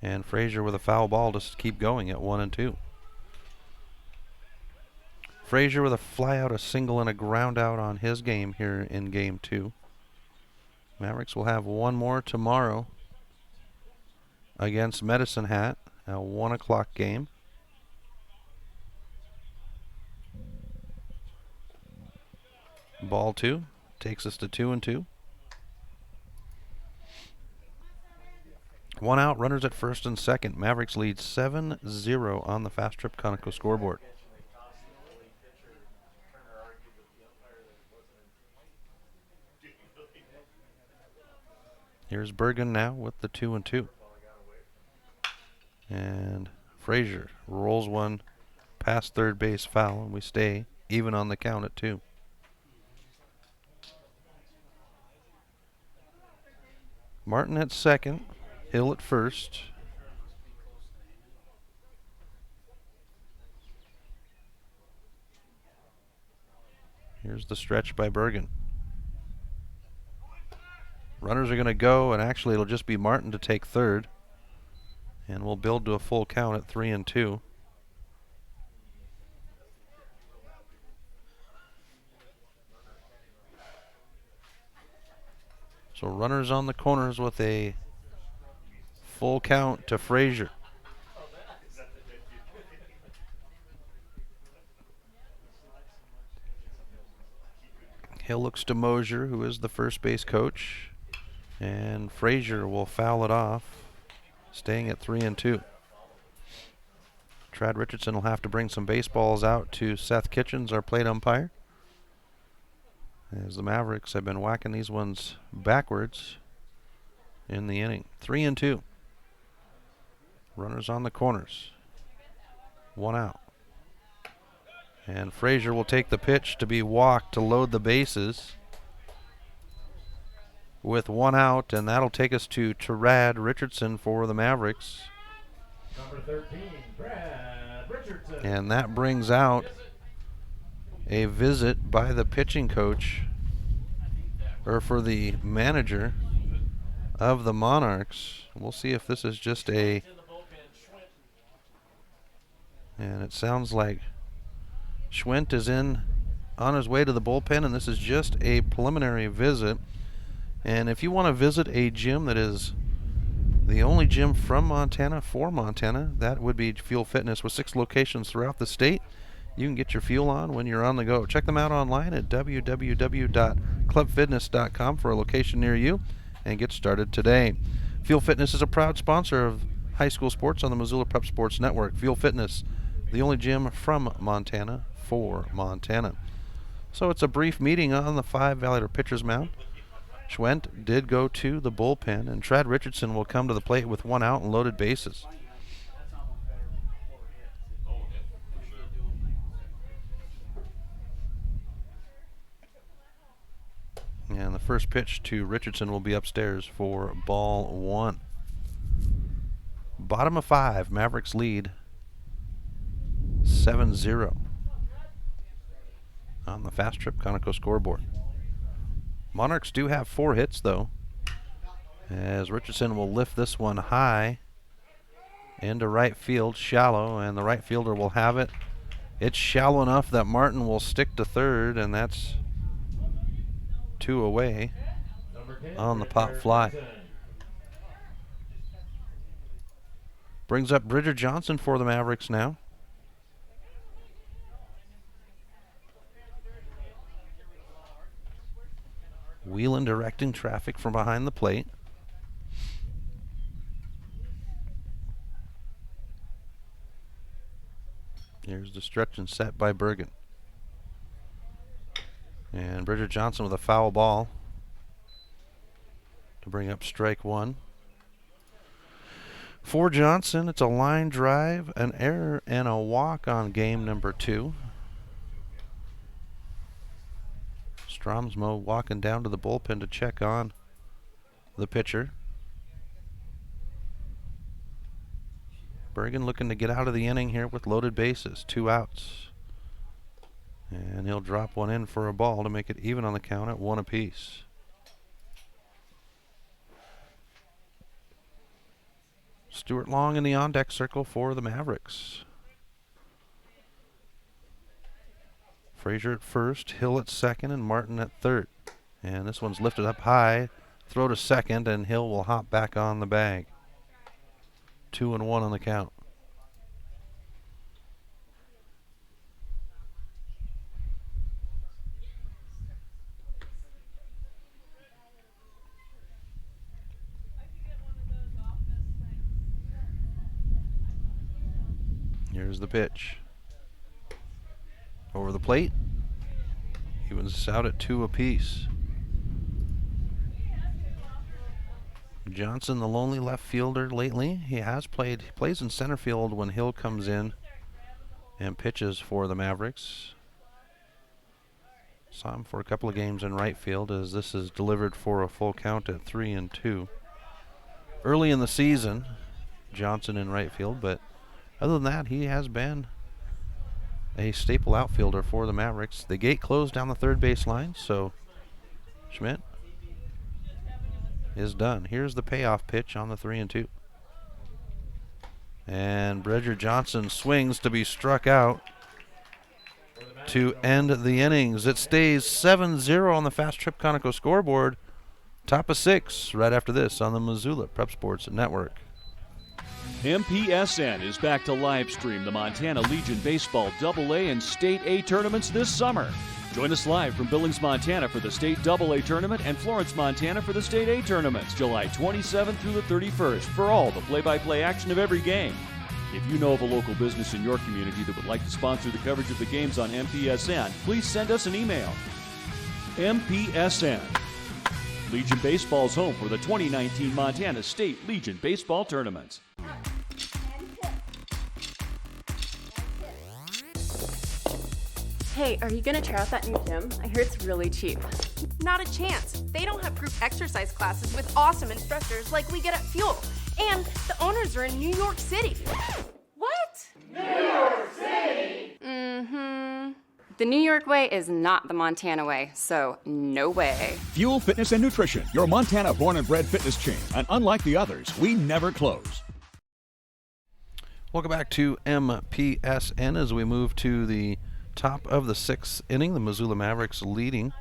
And Frazier with a foul ball to keep going at 1-2. Frazier with a fly out, a single, and a ground out on his game here in game 2. Mavericks will have one more tomorrow against Medicine Hat, a 1 o'clock game. Ball 2 takes us to 2-2. One out, runners at first and second. Mavericks lead 7-0 on the Fast Trip Conoco scoreboard. Here's Bergen now with the 2-2. And Frazier rolls one past third base foul, and we stay even on the count at 2. Martin at second, Hill at first. Here's the stretch by Bergen. Runners are going to go, and actually it'll just be Martin to take third. And we'll build to a full count at 3-2. So runners on the corners with a full count to Frazier. Hill looks to Mosier, who is the first base coach. And Frazier will foul it off, staying at 3-2. Trad Richardson will have to bring some baseballs out to Seth Kitchens, our plate umpire, as the Mavericks have been whacking these ones backwards in the inning. 3-2. Runners on the corners. One out. And Frazier will take the pitch to be walked to load the bases with one out, and that'll take us to Trad Richardson for the Mavericks. Number 13, Trad Richardson. And that brings out a visit by the pitching coach, or for the manager of the Monarchs. We'll see if this is just a, and it sounds like Schwint is in on his way to the bullpen, and this is just a preliminary visit. And if you want to visit a gym that is the only gym from Montana for Montana, that would be Fuel Fitness, with 6 locations throughout the state. You can get your fuel on when you're on the go. Check them out online at www.clubfitness.com for a location near you and get started today. Fuel Fitness is a proud sponsor of high school sports on the Missoula Prep Sports Network. Fuel Fitness, the only gym from Montana for Montana. So it's a brief meeting on the 5 Valley pitcher's mound. Schwent did go to the bullpen, and Trad Richardson will come to the plate with one out and loaded bases. And the first pitch to Richardson will be upstairs for ball 1. Bottom of 5, Mavericks lead 7-0 on the Fast Trip Conoco scoreboard. Monarchs do have 4 hits, though, as Richardson will lift this one high into right field, shallow, and the right fielder will have it. It's shallow enough that Martin will stick to third, and that's 2 away on the pop fly. Brings up Bridger Johnson for the Mavericks now. Wheelan directing traffic from behind the plate. Here's the stretch and set by Bergen. And Bridger Johnson with a foul ball to bring up strike 1. For Johnson, it's a line drive, an error, and a walk on game number 2. Stromsmo walking down to the bullpen to check on the pitcher. Bergen looking to get out of the inning here with loaded bases, 2 outs. And he'll drop one in for a ball to make it even on the count at 1 apiece. Stuart Long in the on-deck circle for the Mavericks. Frazier at first, Hill at second, and Martin at third. And this one's lifted up high. Throw to second, and Hill will hop back on the bag. 2-1 on the count. Here's the pitch. Over the plate. Evens us out at 2 apiece. Johnson, the lonely left fielder lately. He plays in center field when Hill comes in and pitches for the Mavericks. Saw him for a couple of games in right field as this is delivered for a full count at 3-2. Early in the season, Johnson in right field, but other than that, he has been a staple outfielder for the Mavericks. The gate closed down the third base line, so Schmidt is done. Here's the payoff pitch on the 3-2. And Bridger Johnson swings to be struck out to end the innings. It stays 7-0 on the Fast Trip Conoco scoreboard. Top of 6 right after this on the Missoula Prep Sports Network. MPSN is back to live stream the Montana Legion Baseball AA and State A tournaments this summer. Join us live from Billings, Montana for the State AA tournament and Florence, Montana for the State A tournaments, July 27th through the 31st for all the play-by-play action of every game. If you know of a local business in your community that would like to sponsor the coverage of the games on MPSN, please send us an email. MPSN. Legion Baseball's home for the 2019 Montana State Legion Baseball tournaments. Hey, are you gonna try out that new gym? I hear it's really cheap. Not a chance. They don't have group exercise classes with awesome instructors like we get at Fuel. And the owners are in New York City. What? New York City! Mm-hmm. The New York way is not the Montana way, so no way. Fuel Fitness and Nutrition, your Montana born and bred fitness chain. And unlike the others, we never close. Welcome back to MPSN as we move to the top of the 6th inning. The Missoula Mavericks leading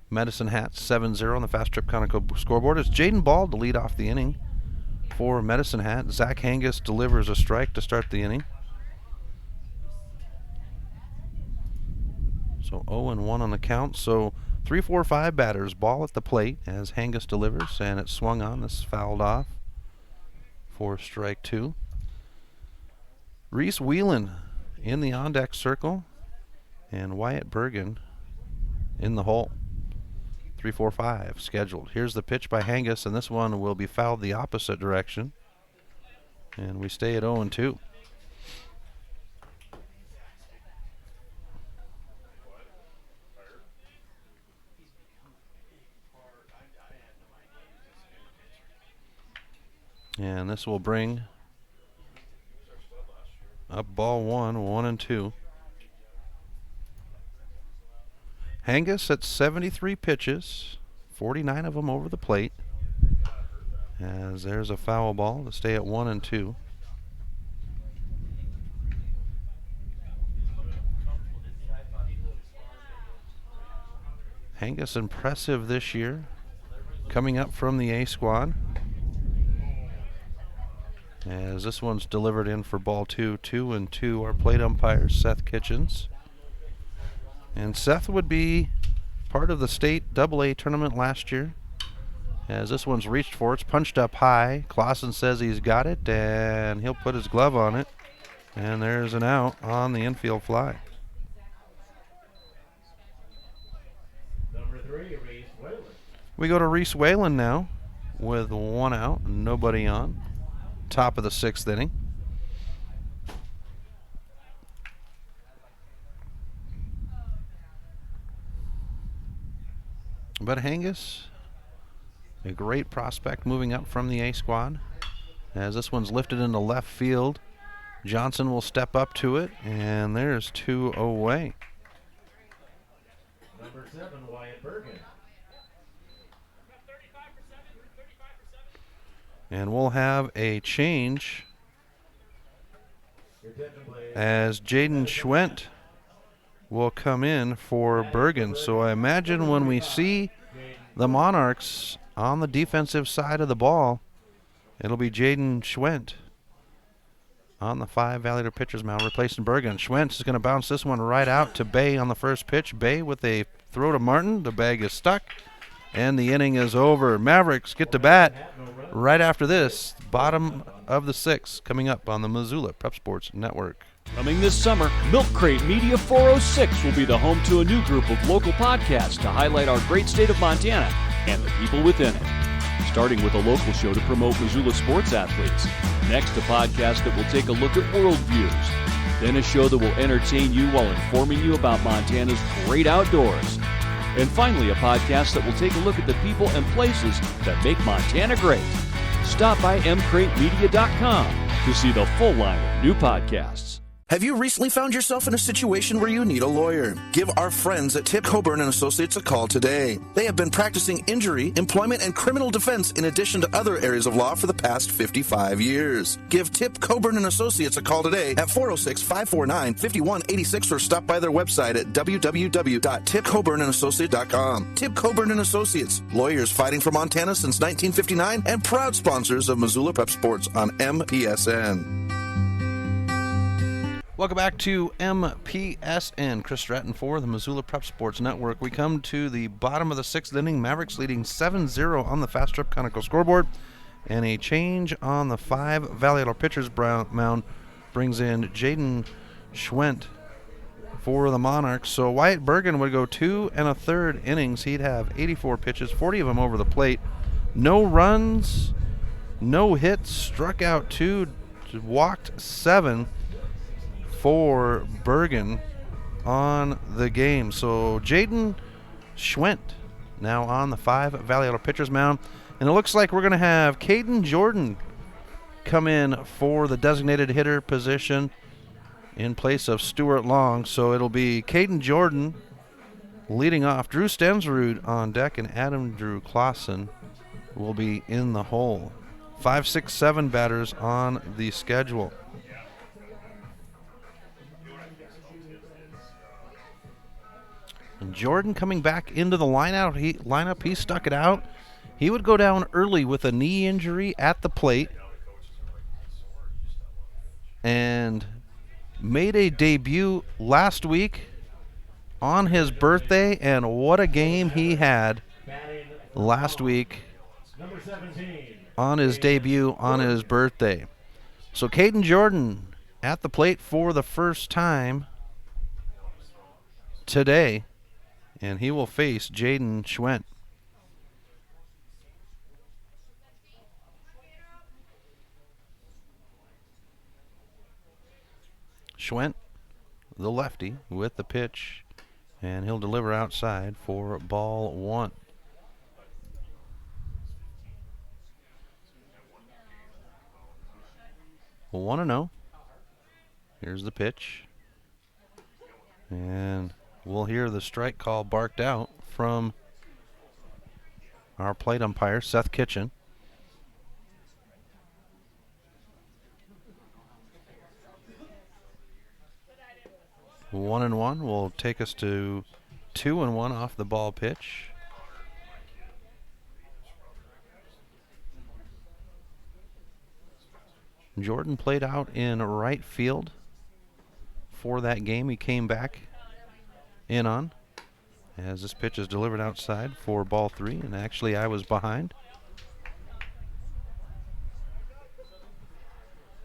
Medicine Hat 7-0 on the Fast Trip Conoco scoreboard. It's Jaden Ball to lead off the inning for Medicine Hat. Zach Hangus delivers a strike to start the inning. So 0-1 on the count. So 3-4-5 batters. Ball at the plate as Hangus delivers, and it's swung on. This is fouled off for strike 2. Reese Whelan in the on-deck circle, and Wyatt Bergen in the hole. 3-4-5 scheduled. Here's the pitch by Hangus, and this one will be fouled the opposite direction. And we stay at 0-2. And this will bring up ball 1-2. Hangus at 73 pitches, 49 of them over the plate. As there's a foul ball to stay at 1-2. Hangus impressive this year, coming up from the A squad. As this one's delivered in for ball 2, 2-2. Our plate umpire, Seth Kitchens. And Seth would be part of the state AA tournament last year. As this one's reached for, it's punched up high. Clausen says he's got it, and he'll put his glove on it. And there's an out on the infield fly. Number 3, Reese Whalen. We go to Reese Whalen now with 1 out, nobody on. top of the 6th inning. But Hangus, a great prospect moving up from the A squad. As this one's lifted into left field, Johnson will step up to it, and there's 2 away. Number 7, Wyatt Bergen. And we'll have a change as Jaden Schwent will come in for Bergen. So I imagine when we see the Monarchs on the defensive side of the ball, it'll be Jaden Schwent on the 5 Valley pitcher's mound replacing Bergen. Schwent is going to bounce this one right out to Bay on the first pitch. Bay with a throw to Martin. The bag is stuck, and the inning is over. Mavericks get to bat right after this. Bottom of the 6th coming up on the Missoula Prep Sports Network. Coming this summer, Milk Crate Media 406 will be the home to a new group of local podcasts to highlight our great state of Montana and the people within it. Starting with a local show to promote Missoula sports athletes. Next, a podcast that will take a look at worldviews. Then a show that will entertain you while informing you about Montana's great outdoors. And finally, a podcast that will take a look at the people and places that make Montana great. Stop by mcratemedia.com to see the full line of new podcasts. Have you recently found yourself in a situation where you need a lawyer? Give our friends at Tip Coburn & Associates a call today. They have been practicing injury, employment, and criminal defense in addition to other areas of law for the past 55 years. Give Tip Coburn & Associates a call today at 406-549-5186 or stop by their website at www.tipcoburnandassociates.com. Tip Coburn & Associates, lawyers fighting for Montana since 1959 and proud sponsors of Missoula Prep Sports on MPSN. Welcome back to MPSN. Chris Stratton for the Missoula Prep Sports Network. We come to the bottom of the 6th inning. Mavericks leading 7-0 on the Fast Trip Conoco scoreboard. And a change on the 5 Valley pitcher's mound brings in Jaden Schwent for the Monarchs. So Wyatt Bergen would go 2 1/3 innings. He'd have 84 pitches, 40 of them over the plate. No runs, no hits, struck out 2, walked 7. For Bergen on the game. So Jaden Schwent now on the 5 Valley pitcher's mound. And it looks like we're going to have Caden Jordan come in for the designated hitter position in place of Stuart Long. So it'll be Caden Jordan leading off. Drew Stensrud on deck, and Adam Drew Clausen will be in the hole. 5, 6, 7 batters on the schedule. And Jordan coming back into the lineup, he stuck it out. He would go down early with a knee injury at the plate and made a debut last week on his birthday, and what a game he had last week on his debut on his birthday. So Caden Jordan at the plate for the first time today, and he will face Jaden Schwent. Schwent, the lefty, with the pitch, and he'll deliver outside for ball 1. Well, 1-0. Here's the pitch. And we'll hear the strike call barked out from our plate umpire, Seth Kitchen. One and one will take us to 2-1 off the ball pitch. Jordan played out in right field for that game. He came back in on as this pitch is delivered outside for ball 3, and actually I was behind.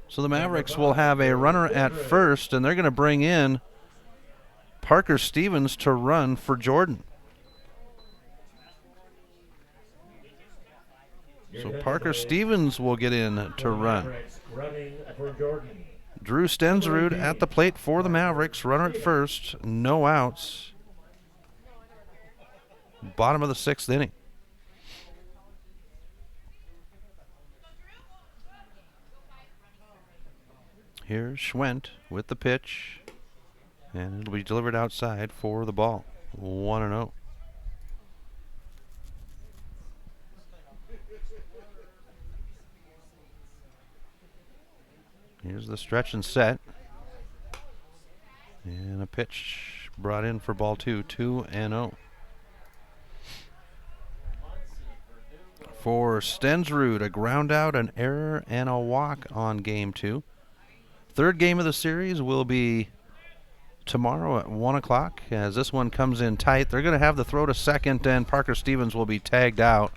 So the Mavericks will have a runner at first, and they're going to bring in Parker Stevens to run for Jordan. So Parker Stevens will get in to run. Running for Jordan. Drew Stensrud at the plate for the Mavericks. Runner at first, no outs. Bottom of the 6th inning. Here's Schwent with the pitch, and it'll be delivered outside for the ball. 1-0. Here's the stretch and set. And a pitch brought in for ball 2, 2-0. For Stensrud, a ground out, an error, and a walk on game 2. Third game of the series will be tomorrow at 1 o'clock. As this one comes in tight, they're going to have the throw to second, and Parker Stevens will be tagged out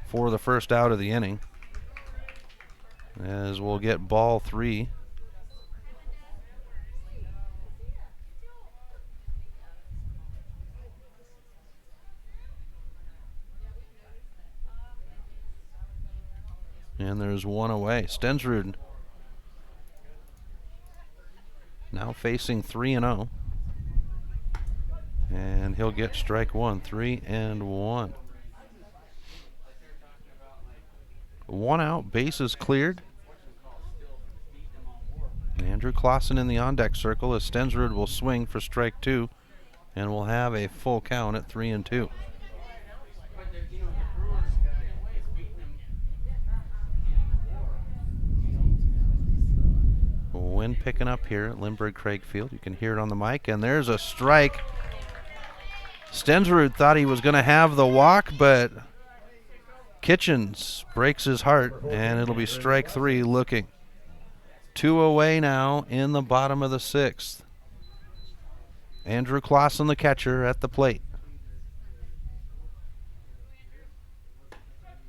for the first out of the inning. As we'll get ball 3. And there's one away. Stensrud now facing 3-0. And he'll get strike 1. 3-1. 1 out, bases cleared. Andrew Clausen in the on-deck circle as Stensrud will swing for strike 2, and we'll have a full count at 3-2. Wind picking up here at Lindbergh Craig Field. You can hear it on the mic, and there's a strike. Stensrud thought he was going to have the walk, but Kitchens breaks his heart, and it'll be strike 3 looking. 2 away now in the bottom of the 6th. Andrew Clausen, the catcher, at the plate.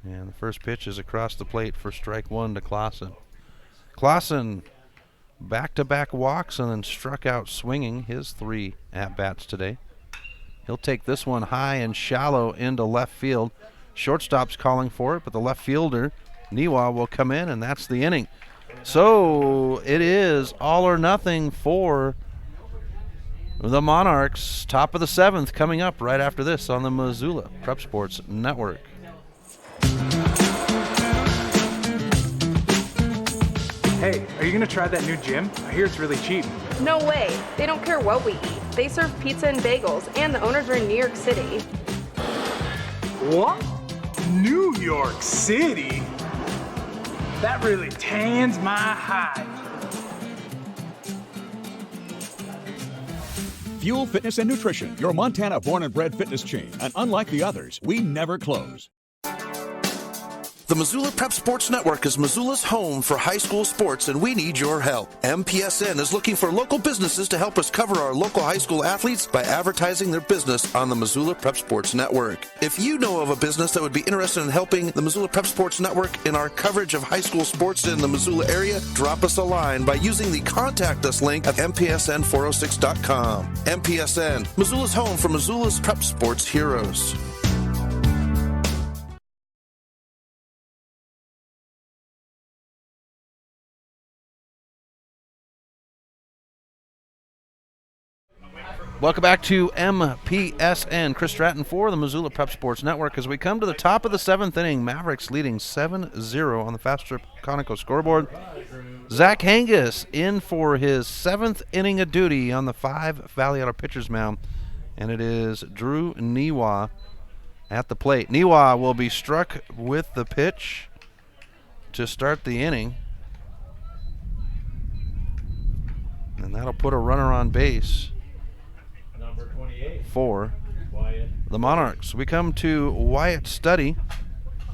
And the first pitch is across the plate for strike 1 to Clausen. Clausen back-to-back walks and then struck out swinging his 3 at-bats today. He'll take this one high and shallow into left field. Shortstop's calling for it, but the left fielder, Niwa, will come in, and that's the inning. So it is all or nothing for the Monarchs. Top of the 7th coming up right after this on the Missoula Prep Sports Network. Hey, are you gonna try that new gym? I hear it's really cheap. No way. They don't care what we eat. They serve pizza and bagels, and the owners are in New York City. What? New York City? That really tans my hide. Fuel Fitness and Nutrition, your Montana born and bred fitness chain. And unlike the others, we never close. The Missoula Prep Sports Network is Missoula's home for high school sports, and we need your help. MPSN is looking for local businesses to help us cover our local high school athletes by advertising their business on the Missoula Prep Sports Network. If you know of a business that would be interested in helping the Missoula Prep Sports Network in our coverage of high school sports in the Missoula area, drop us a line by using the Contact Us link at MPSN406.com. MPSN, Missoula's home for Missoula's prep sports heroes. Welcome back to MPSN. Chris Stratton for the Missoula Prep Sports Network as we come to the top of the 7th inning. Mavericks leading 7-0 on the Fast Trip Conoco scoreboard. Zach Hangus in for his 7th inning of duty on the 5 Valley Auto pitcher's mound, and it is Drew Niwa at the plate. Niwa will be struck with the pitch to start the inning, and that'll put a runner on base for the Monarchs. We come to Wyatt Studdy,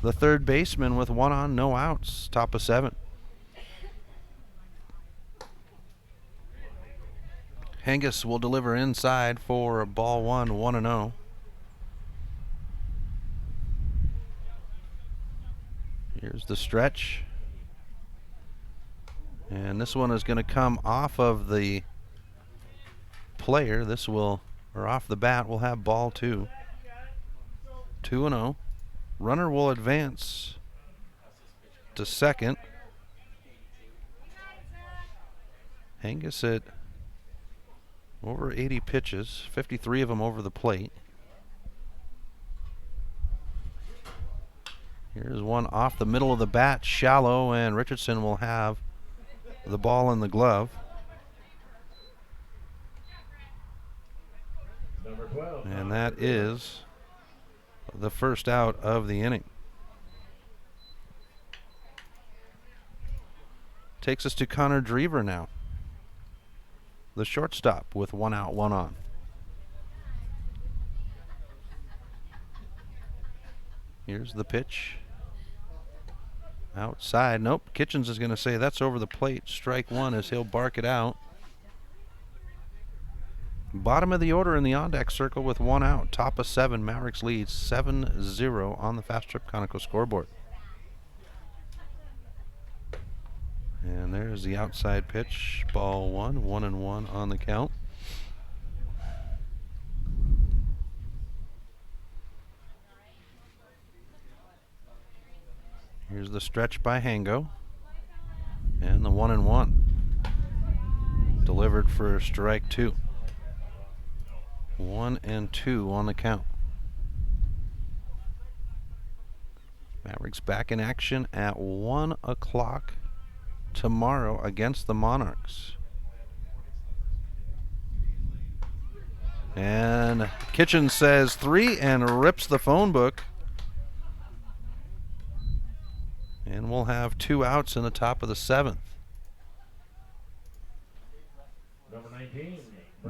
the third baseman, with 1 on, no outs, top of 7. Hangus will deliver inside for ball 1, 1-0. Here's the stretch. And this one is going to come off of the player. This will, or off the bat, we'll have ball 2. 2-0. Runner will advance to second. Hengis at over 80 pitches, 53 of them over the plate. Here's one off the middle of the bat, shallow, and Richardson will have the ball in the glove. Number 12. And that is the first out of the inning. Takes us to Connor Drever now, the shortstop, with 1 out, 1 on. Here's the pitch. Outside. Nope. Kitchens is going to say that's over the plate. Strike 1 as he'll bark it out. Bottom of the order in the on-deck circle with 1 out. Top of 7. Mavericks leads 7-0 on the Fast Trip Conoco scoreboard. And there's the outside pitch. Ball 1. 1-1 on the count. Here's the stretch by Hango. And the 1-1. Delivered for strike 2. 1-2 on the count. Mavericks back in action at 1 o'clock tomorrow against the Monarchs. And Kitchen says 3 and rips the phone book. And we'll have 2 outs in the top of the 7th. Number 19.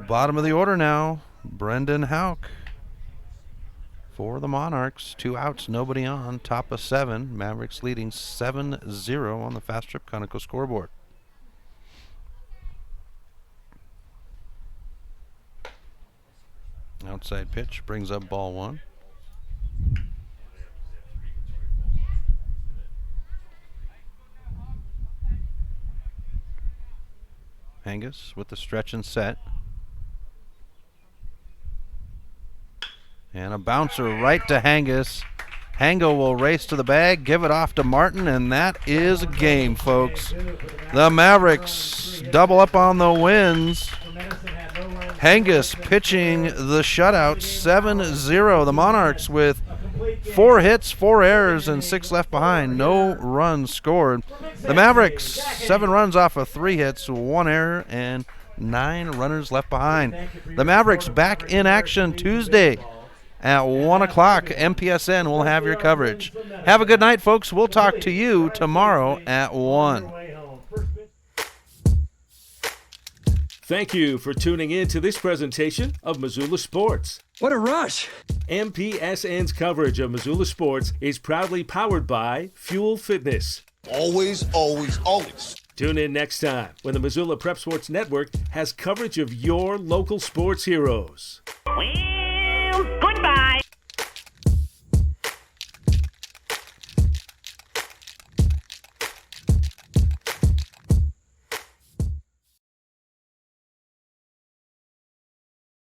Bottom of the order now, Brendan Houck for the Monarchs. 2 outs, nobody on. Top of 7. Mavericks leading 7-0 on the Fast Trip Conoco scoreboard. Outside pitch brings up ball 1. Angus with the stretch and set. And a bouncer right to Hangus. Hango will race to the bag, give it off to Martin, and that is a game, folks. The Mavericks double up on the wins. Hangus pitching the shutout, 7-0. The Monarchs with 4 hits, 4 errors, and 6 left behind. No runs scored. The Mavericks, 7 runs off of 3 hits, 1 error, and 9 runners left behind. The Mavericks back in action Tuesday at 1 o'clock. MPSN will have your coverage. Have a good night, folks. We'll talk to you tomorrow at 1. Thank you for tuning in to this presentation of Missoula Sports. What a rush! MPSN's coverage of Missoula Sports is proudly powered by Fuel Fitness. Always, always, always. Tune in next time when the Missoula Prep Sports Network has coverage of your local sports heroes. Well,